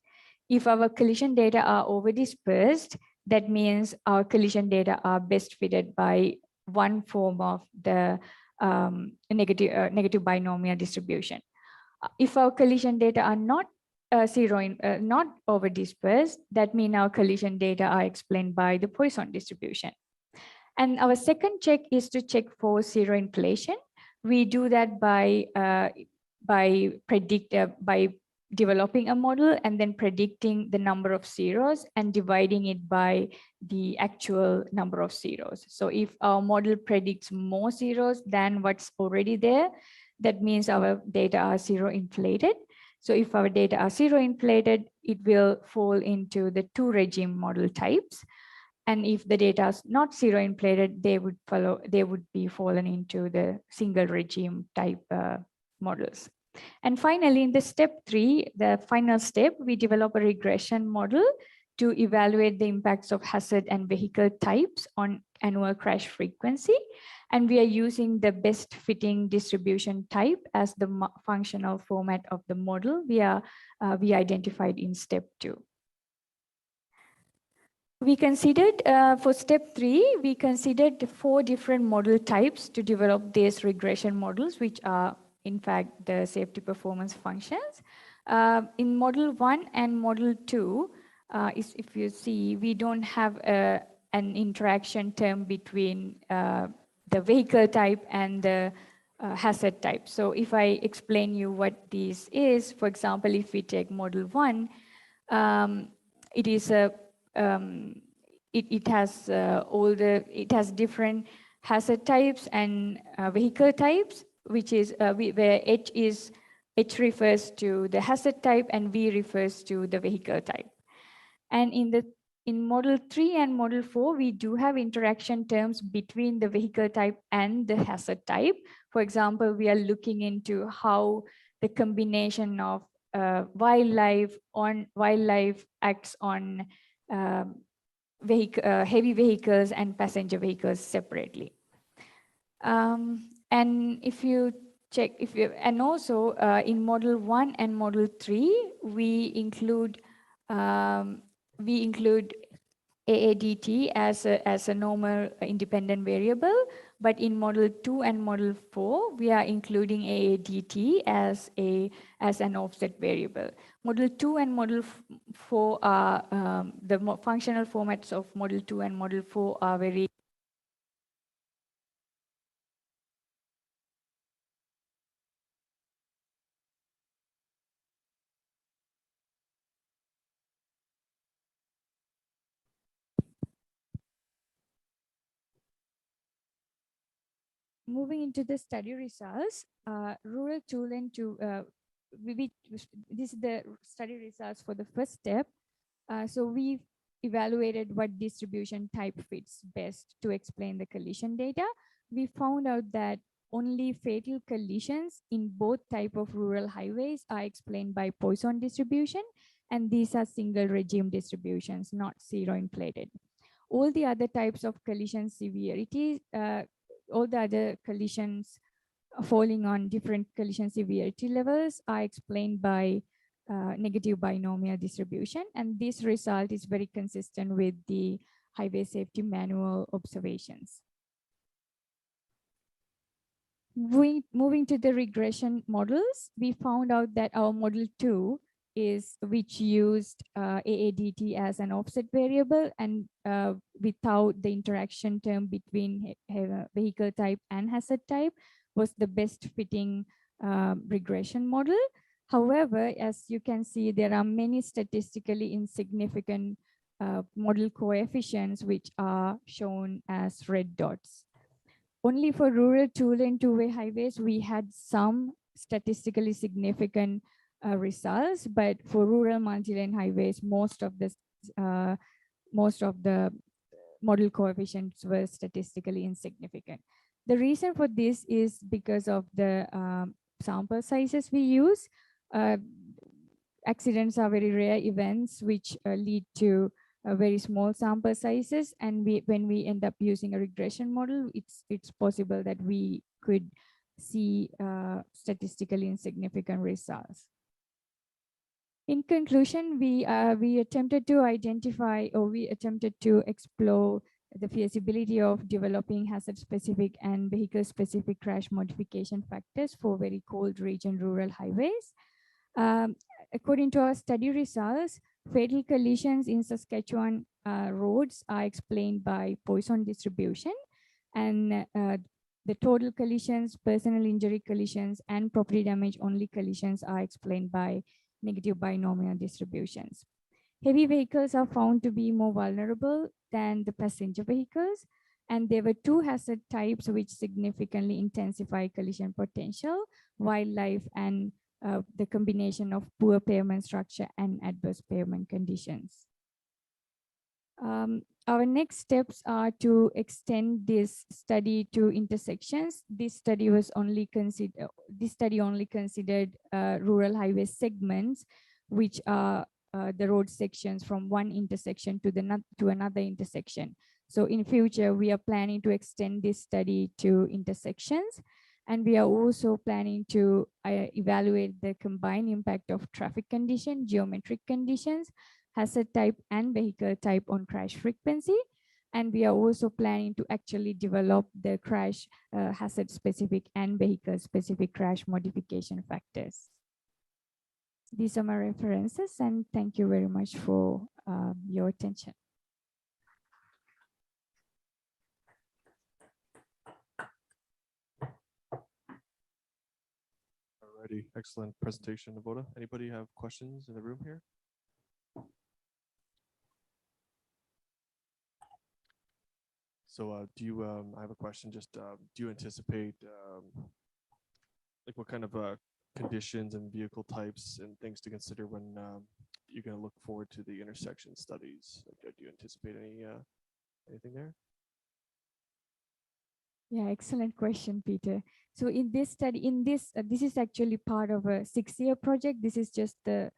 If our collision data are overdispersed, that means our collision data are best fitted by one form of the negative binomial distribution. If our collision data are not not over dispersed, that means our collision data are explained by the Poisson distribution. And our second check is to check for zero inflation. We do that by developing a model and then predicting the number of zeros and dividing it by the actual number of zeros. So if our model predicts more zeros than what's already there, that means our data are zero inflated. So if our data are zero inflated, it will fall into the two regime model types. And if the data is not zero inflated, they would be fallen into the single regime type models. And finally, in the step 3, the final step, we develop a regression model to evaluate the impacts of hazard and vehicle types on annual crash frequency. And we are using the best fitting distribution type as the functional format of the model we identified in step 2. We considered, for step 3, we considered 4 different model types to develop these regression models, which are in fact the safety performance functions. In model 1 and model 2, if you see, we don't have an interaction term between the vehicle type and the hazard type. So if I explain you what this is, for example, if we take model 1, it is a it has different hazard types and vehicle types, which is where H refers to the hazard type and V refers to the vehicle type. And in model 3 and model 4, we do have interaction terms between the vehicle type and the hazard type. For example, we are looking into how the combination of wildlife acts on heavy vehicles and passenger vehicles separately. And if you check, and also in model 1 and model 3, we include AADT as a normal independent variable, but in model 2 and model 4, we are including AADT as an offset variable. Model 2 and model 4 are the functional formats of model 2 and model 4 are very moving into the study results, rural tool-lane this is the study results for the first step. So we evaluated what distribution type fits best to explain the collision data. We found out that only fatal collisions in both type of rural highways are explained by Poisson distribution, and these are single regime distributions, not zero inflated. All the other types of collision severity, all the other collisions falling on different collision severity levels are explained by negative binomial distribution. And this result is very consistent with the highway safety manual observations. Moving to the regression models, we found out that our model 2 which used AADT as an offset variable and without the interaction term between vehicle type and hazard type was the best fitting regression model. However, as you can see, there are many statistically insignificant model coefficients which are shown as red dots. Only for rural two-lane two-way highways, we had some statistically significant results, but for rural multi-lane highways, most of the model coefficients were statistically insignificant. The reason for this is because of the sample sizes we use. accidents are very rare events which lead to very small sample sizes, and when we end up using a regression model, it's possible that we could see statistically insignificant results. In conclusion, we attempted to identify, or we attempted to explore the feasibility of developing hazard-specific and vehicle-specific crash modification factors for very cold region rural highways. According to our study results, fatal collisions in Saskatchewan roads are explained by Poisson distribution, and the total collisions, personal injury collisions, and property damage only collisions are explained by negative binomial distributions. Heavy vehicles are found to be more vulnerable than the passenger vehicles, and there were two hazard types which significantly intensify collision potential: wildlife and the combination of poor pavement structure and adverse pavement conditions. Our next steps are to extend this study to intersections. This study only considered rural highway segments, which are the road sections from one intersection to another intersection. So in future, we are planning to extend this study to intersections, and we are also planning to evaluate the combined impact of traffic condition, geometric conditions, hazard type, and vehicle type on crash frequency. And we are also planning to actually develop the crash hazard specific and vehicle specific crash modification factors. These are my references, and thank you very much for your attention. Alrighty, excellent presentation, Navoda. Anybody have questions in the room here? So do you, I have a question, just do you anticipate like what kind of conditions and vehicle types and things to consider when you're going to look forward to the intersection studies? Like, do you anticipate any anything there? Yeah, excellent question, Peter. So in this study, this is actually part of a 6-year project. This is just the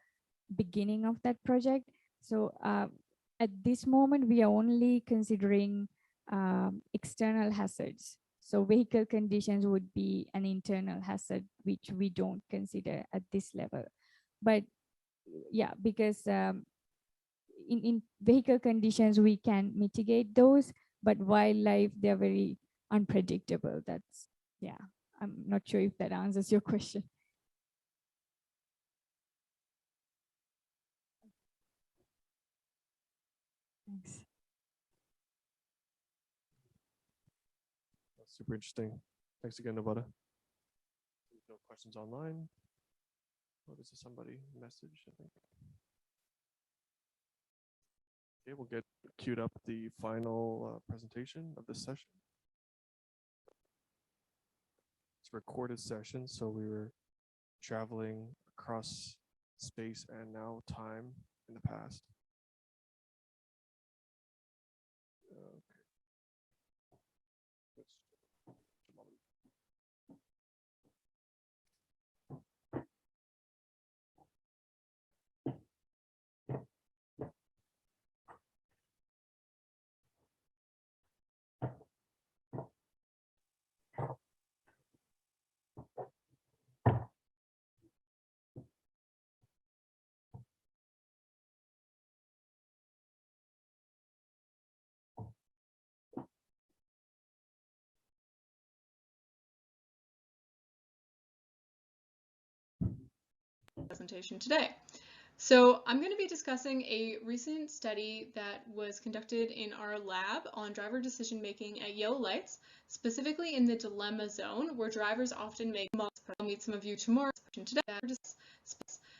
beginning of that project. So at this moment, we are only considering external hazards. So vehicle conditions would be an internal hazard, which we don't consider at this level. But yeah, because in vehicle conditions, we can mitigate those, but wildlife, they're very unpredictable. That's, yeah, I'm not sure if that answers your question. Thanks. That's super interesting. Thanks again, Navoda. No questions online. Oh, this is somebody message, I think. Okay, we'll get queued up the final presentation of this session. It's a recorded session, so we were traveling across space and now time in the past. Okay. Presentation today. So I'm going to be discussing a recent study that was conducted in our lab on driver decision making at yellow lights, specifically in the dilemma zone where drivers often make. I'll meet some of you tomorrow. Today,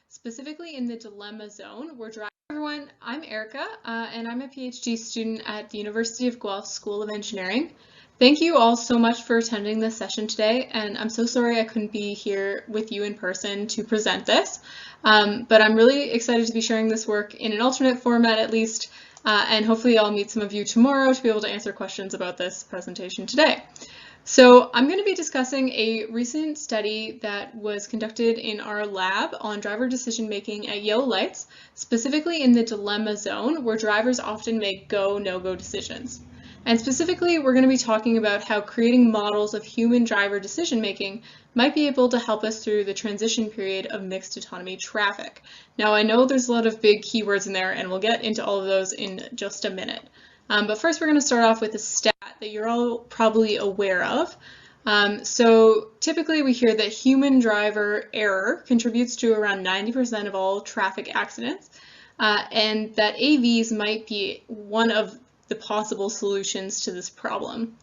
specifically in the dilemma zone where drivers. Everyone, I'm Erica, and I'm a PhD student at the University of Guelph School of Engineering. Thank you all so much for attending this session today, and I'm so sorry I couldn't be here with you in person to present this, but I'm really excited to be sharing this work in an alternate format at least, and hopefully I'll meet some of you tomorrow to be able to answer questions about this presentation today. So I'm going to be discussing a recent study that was conducted in our lab on driver decision making at yellow lights, specifically in the dilemma zone where drivers often make go, no-go decisions. And specifically, we're going to be talking about how creating models of human driver decision making might be able to help us through the transition period of mixed autonomy traffic. Now, I know there's a lot of big keywords in there, and we'll get into all of those in just a minute. But first, we're going to start off with a stat that you're all probably aware of. So typically we hear that human driver error contributes to around 90% of all traffic accidents, and that AVs might be one of the possible solutions to this problem.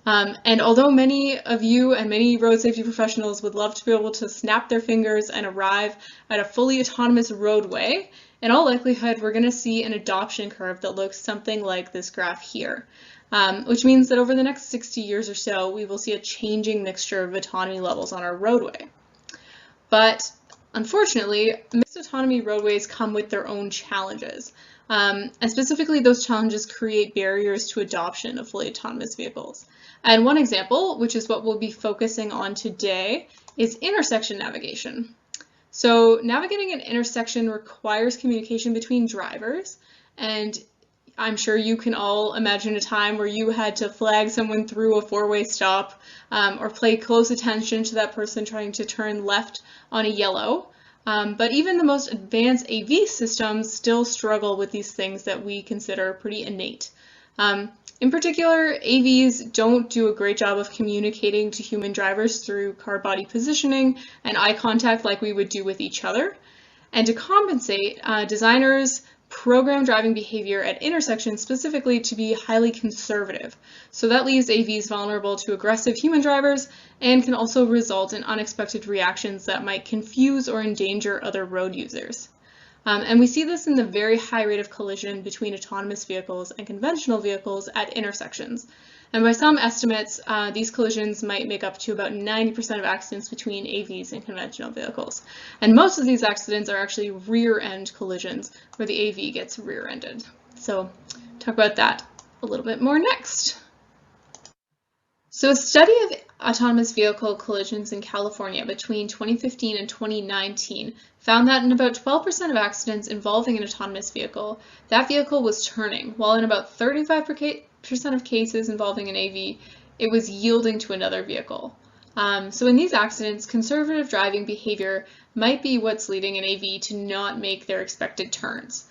And although many of you and many road safety professionals would love to be able to snap their fingers and arrive at a fully autonomous roadway, in all likelihood, we're going to see an adoption curve that looks something like this graph here, which means that over the next 60 years or so, we will see a changing mixture of autonomy levels on our roadway. But unfortunately, mixed autonomy roadways come with their own challenges. And specifically, those challenges create barriers to adoption of fully autonomous vehicles. And one example, which is what we'll be focusing on today, is intersection navigation. So navigating an intersection requires communication between drivers, and I'm sure you can all imagine a time where you had to flag someone through a four-way stop or pay close attention to that person trying to turn left on a yellow. But even the most advanced AV systems still struggle with these things that we consider pretty innate. In particular, AVs don't do a great job of communicating to human drivers through car body positioning and eye contact like we would do with each other. And to compensate, designers program driving behavior at intersections specifically to be highly conservative. So that leaves AVs vulnerable to aggressive human drivers and can also result in unexpected reactions that might confuse or endanger other road users. And we see this in the very high rate of collision between autonomous vehicles and conventional vehicles at intersections. And by some estimates, these collisions might make up to about 90% of accidents between AVs and conventional vehicles. And most of these accidents are actually rear-end collisions where the AV gets rear-ended. So talk about that a little bit more next. So a study of autonomous vehicle collisions in California between 2015 and 2019 found that in about 12% of accidents involving an autonomous vehicle, that vehicle was turning, while in about 35% of cases involving an AV, it was yielding to another vehicle. So in these accidents, conservative driving behavior might be what's leading an AV to not make their expected turns.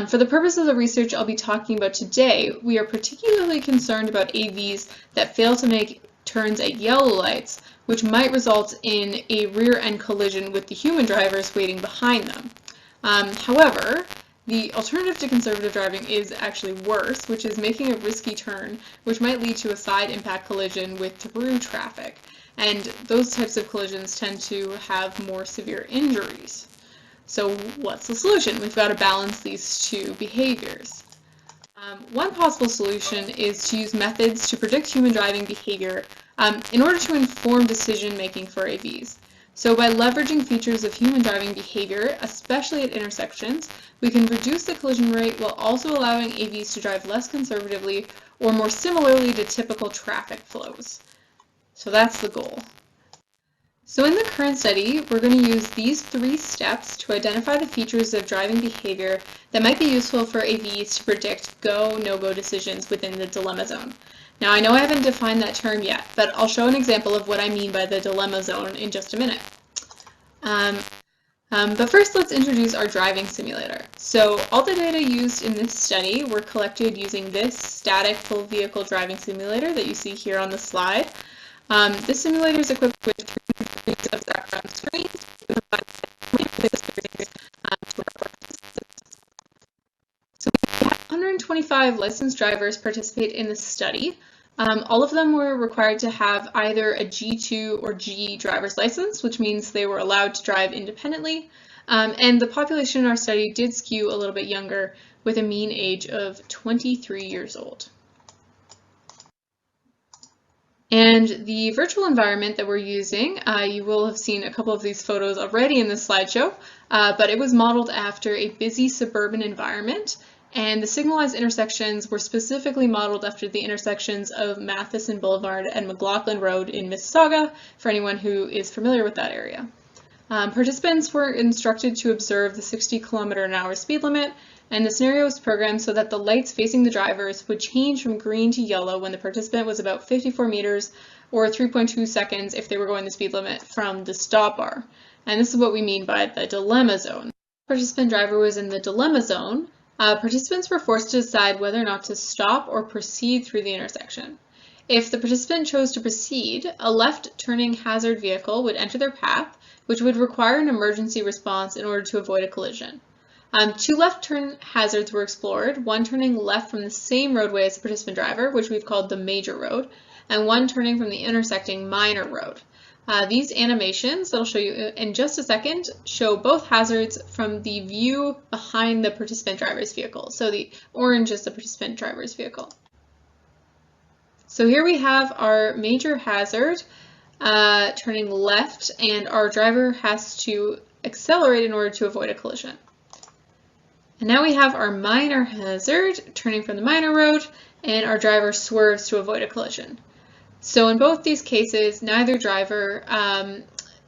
For the purpose of the research I'll be talking about today, we are particularly concerned about AVs that fail to make turns at yellow lights, which might result in a rear-end collision with the human drivers waiting behind them. However, the alternative to conservative driving is actually worse, which is making a risky turn, which might lead to a side impact collision with through traffic. And those types of collisions tend to have more severe injuries. So what's the solution? We've got to balance these two behaviors. One possible solution is to use methods to predict human driving behavior in order to inform decision making for AVs. So by leveraging features of human driving behavior, especially at intersections, we can reduce the collision rate while also allowing AVs to drive less conservatively or more similarly to typical traffic flows. So that's the goal. So in the current study, we're going to use these 3 steps to identify the features of driving behavior that might be useful for AVs to predict go, no-go decisions within the dilemma zone. Now, I know I haven't defined that term yet, but I'll show an example of what I mean by the dilemma zone in just a minute. But first, let's introduce our driving simulator. So all the data used in this study were collected using this static full vehicle driving simulator that you see here on the slide. This simulator is equipped with 3 of background screens. So we had 125 licensed drivers participate in this study. All of them were required to have either a G2 or G driver's license, which means they were allowed to drive independently. And the population in our study did skew a little bit younger, with a mean age of 23 years old. And the virtual environment that we're using, you will have seen a couple of these photos already in this slideshow, but it was modeled after a busy suburban environment. And the signalized intersections were specifically modeled after the intersections of Matheson Boulevard and McLaughlin Road in Mississauga, for anyone who is familiar with that area. Participants were instructed to observe the 60km/h speed limit, and the scenario was programmed so that the lights facing the drivers would change from green to yellow when the participant was about 54 meters or 3.2 seconds if they were going the speed limit from the stop bar. And this is what we mean by the dilemma zone. Participant driver was in the dilemma zone. Participants were forced to decide whether or not to stop or proceed through the intersection. If the participant chose to proceed, a left-turning hazard vehicle would enter their path, which would require an emergency response in order to avoid a collision. 2 left turn hazards were explored, one turning left from the same roadway as the participant driver, which we've called the major road, and one turning from the intersecting minor road. These animations that I'll show you in just a second show both hazards from the view behind the participant driver's vehicle. So the orange is the participant driver's vehicle. So here we have our major hazard turning left, and our driver has to accelerate in order to avoid a collision. And now we have our minor hazard turning from the minor road, and our driver swerves to avoid a collision. So in both these cases, neither driver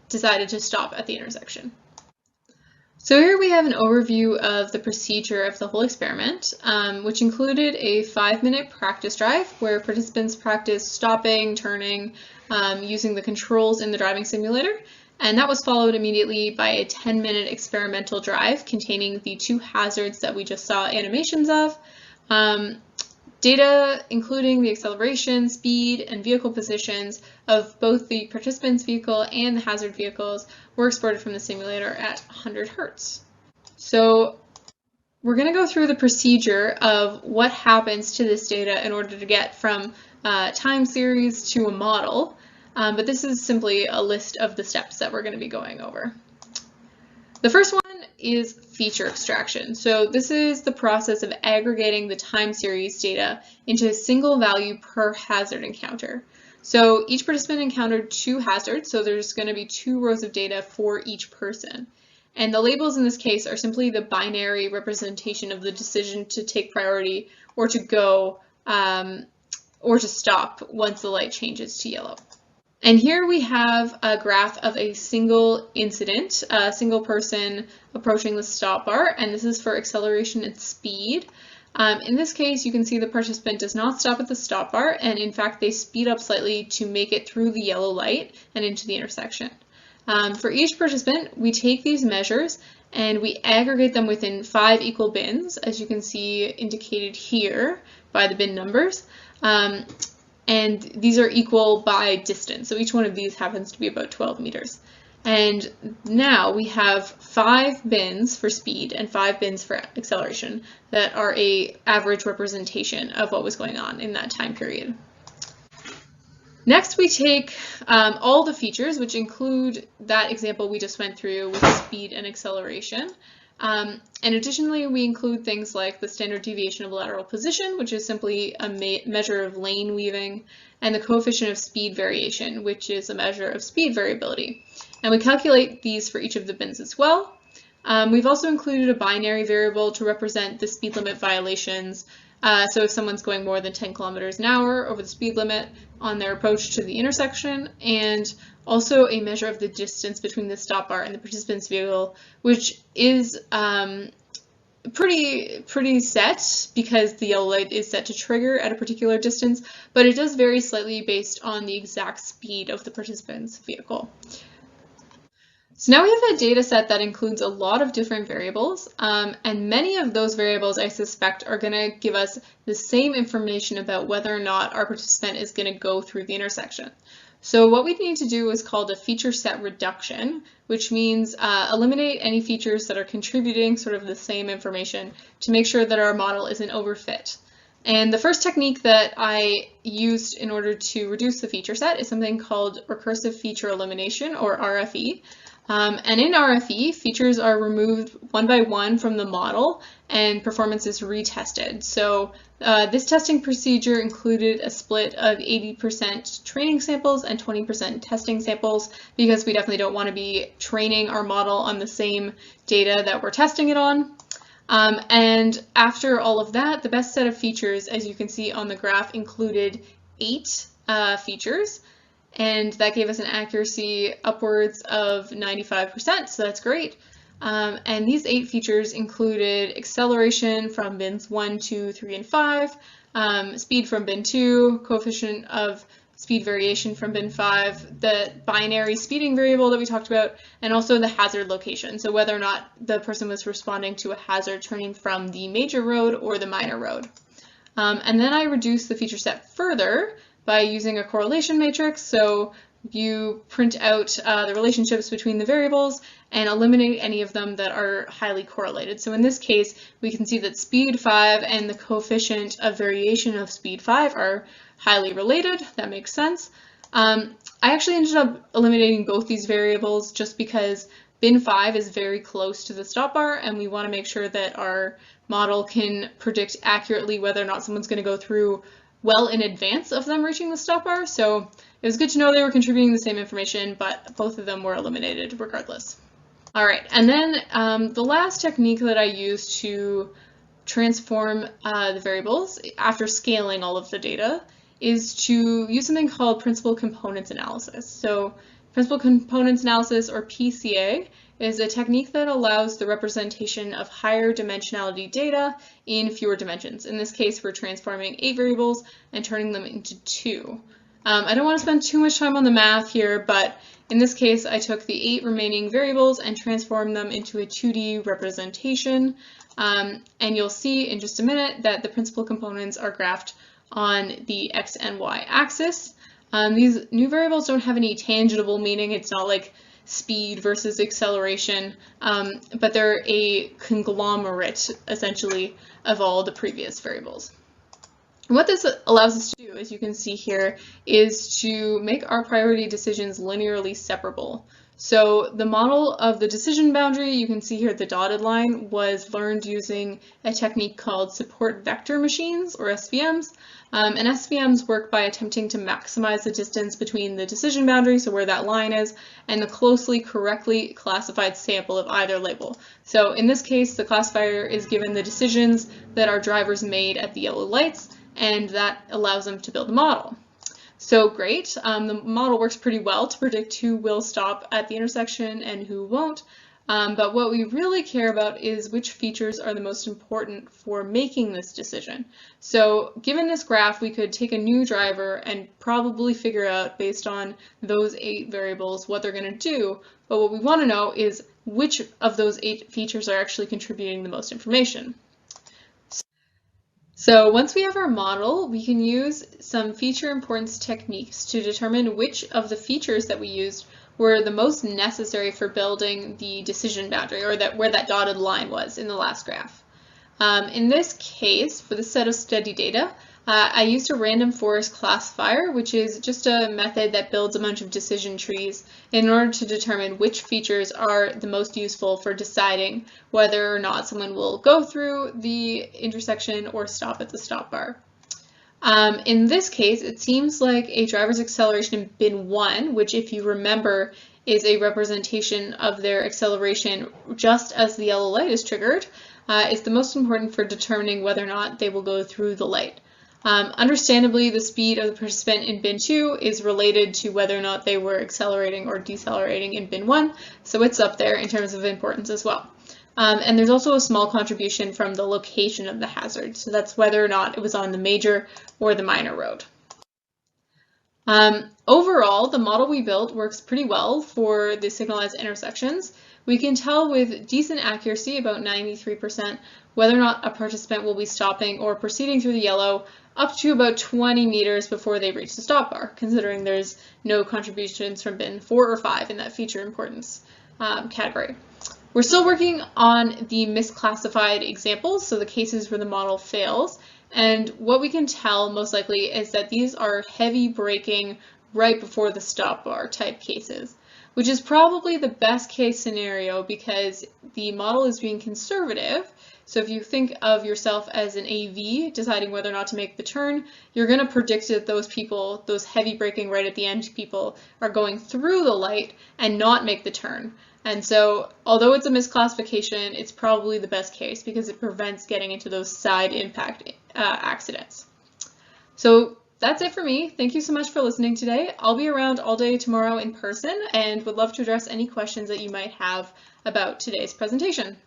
decided to stop at the intersection. So here we have an overview of the procedure of the whole experiment, which included a 5-minute practice drive where participants practiced stopping, turning, using the controls in the driving simulator. And that was followed immediately by a 10-minute experimental drive containing the 2 hazards that we just saw animations of. Data including the acceleration, speed, and vehicle positions of both the participant's vehicle and the hazard vehicles were exported from the simulator at 100 Hz. So we're going to go through the procedure of what happens to this data in order to get from time series to a model, but this is simply a list of the steps that we're going to be going over. The first one is feature extraction. So this is the process of aggregating the time series data into a single value per hazard encounter. So each participant encountered 2 hazards, so there's going to be 2 rows of data for each person. And the labels in this case are simply the binary representation of the decision to take priority or to go or to stop once the light changes to yellow. And here we have a graph of a single incident, a single person approaching the stop bar, and this is for acceleration and speed. In this case, you can see the participant does not stop at the stop bar, and in fact, they speed up slightly to make it through the yellow light and into the intersection. For each participant, we take these measures and we aggregate them within 5 equal bins, as you can see indicated here by the bin numbers. And these are equal by distance. So each one of these happens to be about 12 meters. And now we have 5 bins for speed and 5 bins for acceleration that are an average representation of what was going on in that time period. Next, we take all the features, which include that example we just went through with speed and acceleration. And additionally, we include things like the standard deviation of lateral position, which is simply a measure of lane weaving, and the coefficient of speed variation, which is a measure of speed variability. And we calculate these for each of the bins as well. We've also included a binary variable to represent the speed limit violations. So if someone's going more than 10 kilometers an hour over the speed limit on their approach to the intersection, and also a measure of the distance between the stop bar and the participant's vehicle, which is pretty set because the yellow light is set to trigger at a particular distance, but it does vary slightly based on the exact speed of the participant's vehicle. So now we have a data set that includes a lot of different variables, and many of those variables I suspect are going to give us the same information about whether or not our participant is going to go through the intersection. So what we need to do is called a feature set reduction, which means eliminate any features that are contributing sort of the same information to make sure that our model isn't overfit. And the first technique that I used in order to reduce the feature set is something called recursive feature elimination, or RFE. And in RFE, features are removed one by one from the model and performance is retested. So this testing procedure included a split of 80% training samples and 20% testing samples, because we definitely don't want to be training our model on the same data that we're testing it on. And after all of that, the best set of features, as you can see on the graph, included 8 features. And that gave us an accuracy upwards of 95%, so that's great. And these 8 features included acceleration from bins 1, 2, 3, and 5, speed from bin 2, coefficient of speed variation from bin 5, the binary speeding variable that we talked about, and also the hazard location, so whether or not the person was responding to a hazard turning from the major road or the minor road. And then I reduced the feature set further by using a correlation matrix. So you print out the relationships between the variables and eliminate any of them that are highly correlated. So in this case, we can see that speed 5 and the coefficient of variation of speed 5 are highly related. That makes sense. I actually ended up eliminating both these variables just because bin 5 is very close to the stop bar, and we want to make sure that our model can predict accurately whether or not someone's going to go through well in advance of them reaching the stop bar. So it was good to know they were contributing the same information, but both of them were eliminated regardless. All right, and then the last technique that I used to transform the variables after scaling all of the data is to use something called principal components analysis. So principal components analysis, or PCA, is a technique that allows the representation of higher dimensionality data in fewer dimensions. In this case, we're transforming 8 variables and turning them into 2. I don't want to spend too much time on the math here, but in this case, I took the 8 remaining variables and transformed them into a 2D representation. And you'll see in just a minute that the principal components are graphed on the X and Y axis. These new variables don't have any tangible meaning. It's not like speed versus acceleration, but they're a conglomerate, essentially, of all the previous variables. And what this allows us to do, as you can see here, is to make our priority decisions linearly separable. So the model of the decision boundary, you can see here the dotted line, was learned using a technique called support vector machines, or SVMs. And SVMs work by attempting to maximize the distance between the decision boundary, so where that line is, and the correctly classified sample of either label. So in this case, the classifier is given the decisions that our drivers made at the yellow lights, and that allows them to build a model. So great, the model works pretty well to predict who will stop at the intersection and who won't. But what we really care about is which features are the most important for making this decision. So given this graph, we could take a new driver and probably figure out, based on those 8 variables, what they're going to do. But what we want to know is which of those 8 features are actually contributing the most information. So once we have our model, we can use some feature importance techniques to determine which of the features that we used were the most necessary for building the decision boundary, or where that dotted line was in the last graph. In this case, for the set of study data, I used a random forest classifier, which is just a method that builds a bunch of decision trees in order to determine which features are the most useful for deciding whether or not someone will go through the intersection or stop at the stop bar. In this case, it seems like a driver's acceleration in bin 1, which, if you remember, is a representation of their acceleration just as the yellow light is triggered, is the most important for determining whether or not they will go through the light. Understandably, the speed of the participant in bin 2 is related to whether or not they were accelerating or decelerating in bin 1, so it's up there in terms of importance as well. And there's also a small contribution from the location of the hazard, so that's whether or not it was on the major or the minor road. Overall, the model we built works pretty well for the signalized intersections. We can tell with decent accuracy, about 93%, whether or not a participant will be stopping or proceeding through the yellow up to about 20 meters before they reach the stop bar, considering there's no contributions from bin 4 or 5 in that feature importance category. We're still working on the misclassified examples, so the cases where the model fails, and what we can tell most likely is that these are heavy braking right before the stop bar type cases, which is probably the best case scenario because the model is being conservative. So if you think of yourself as an AV deciding whether or not to make the turn, you're going to predict that those people, those heavy braking right at the end people, are going through the light and not make the turn. And so, although it's a misclassification, it's probably the best case because it prevents getting into those side impact accidents. So that's it for me. Thank you so much for listening today. I'll be around all day tomorrow in person and would love to address any questions that you might have about today's presentation.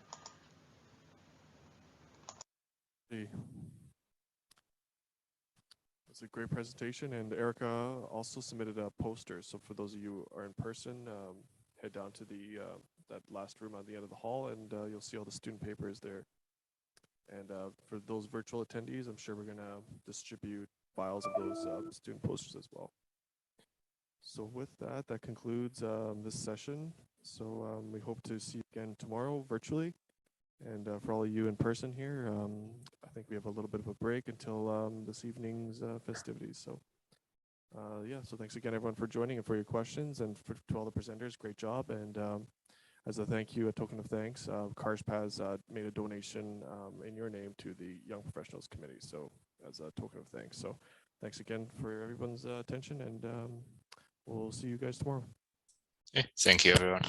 It's a great presentation, and Erica also submitted a poster. So for those of you who are in person, head down to the that last room on the end of the hall, and you'll see all the student papers there. And for those virtual attendees, I'm sure we're gonna distribute files of those student posters as well. So with that, that concludes this session. So we hope to see you again tomorrow virtually. And for all of you in person here, I think we have a little bit of a break until this evening's festivities. So yeah, so thanks again, everyone, for joining and for your questions, and to all the presenters, great job. And as a thank you, a token of thanks, CARSPAS made a donation in your name to the Young Professionals Committee. So as a token of thanks. So thanks again for everyone's attention, and we'll see you guys tomorrow. Okay, thank you, everyone.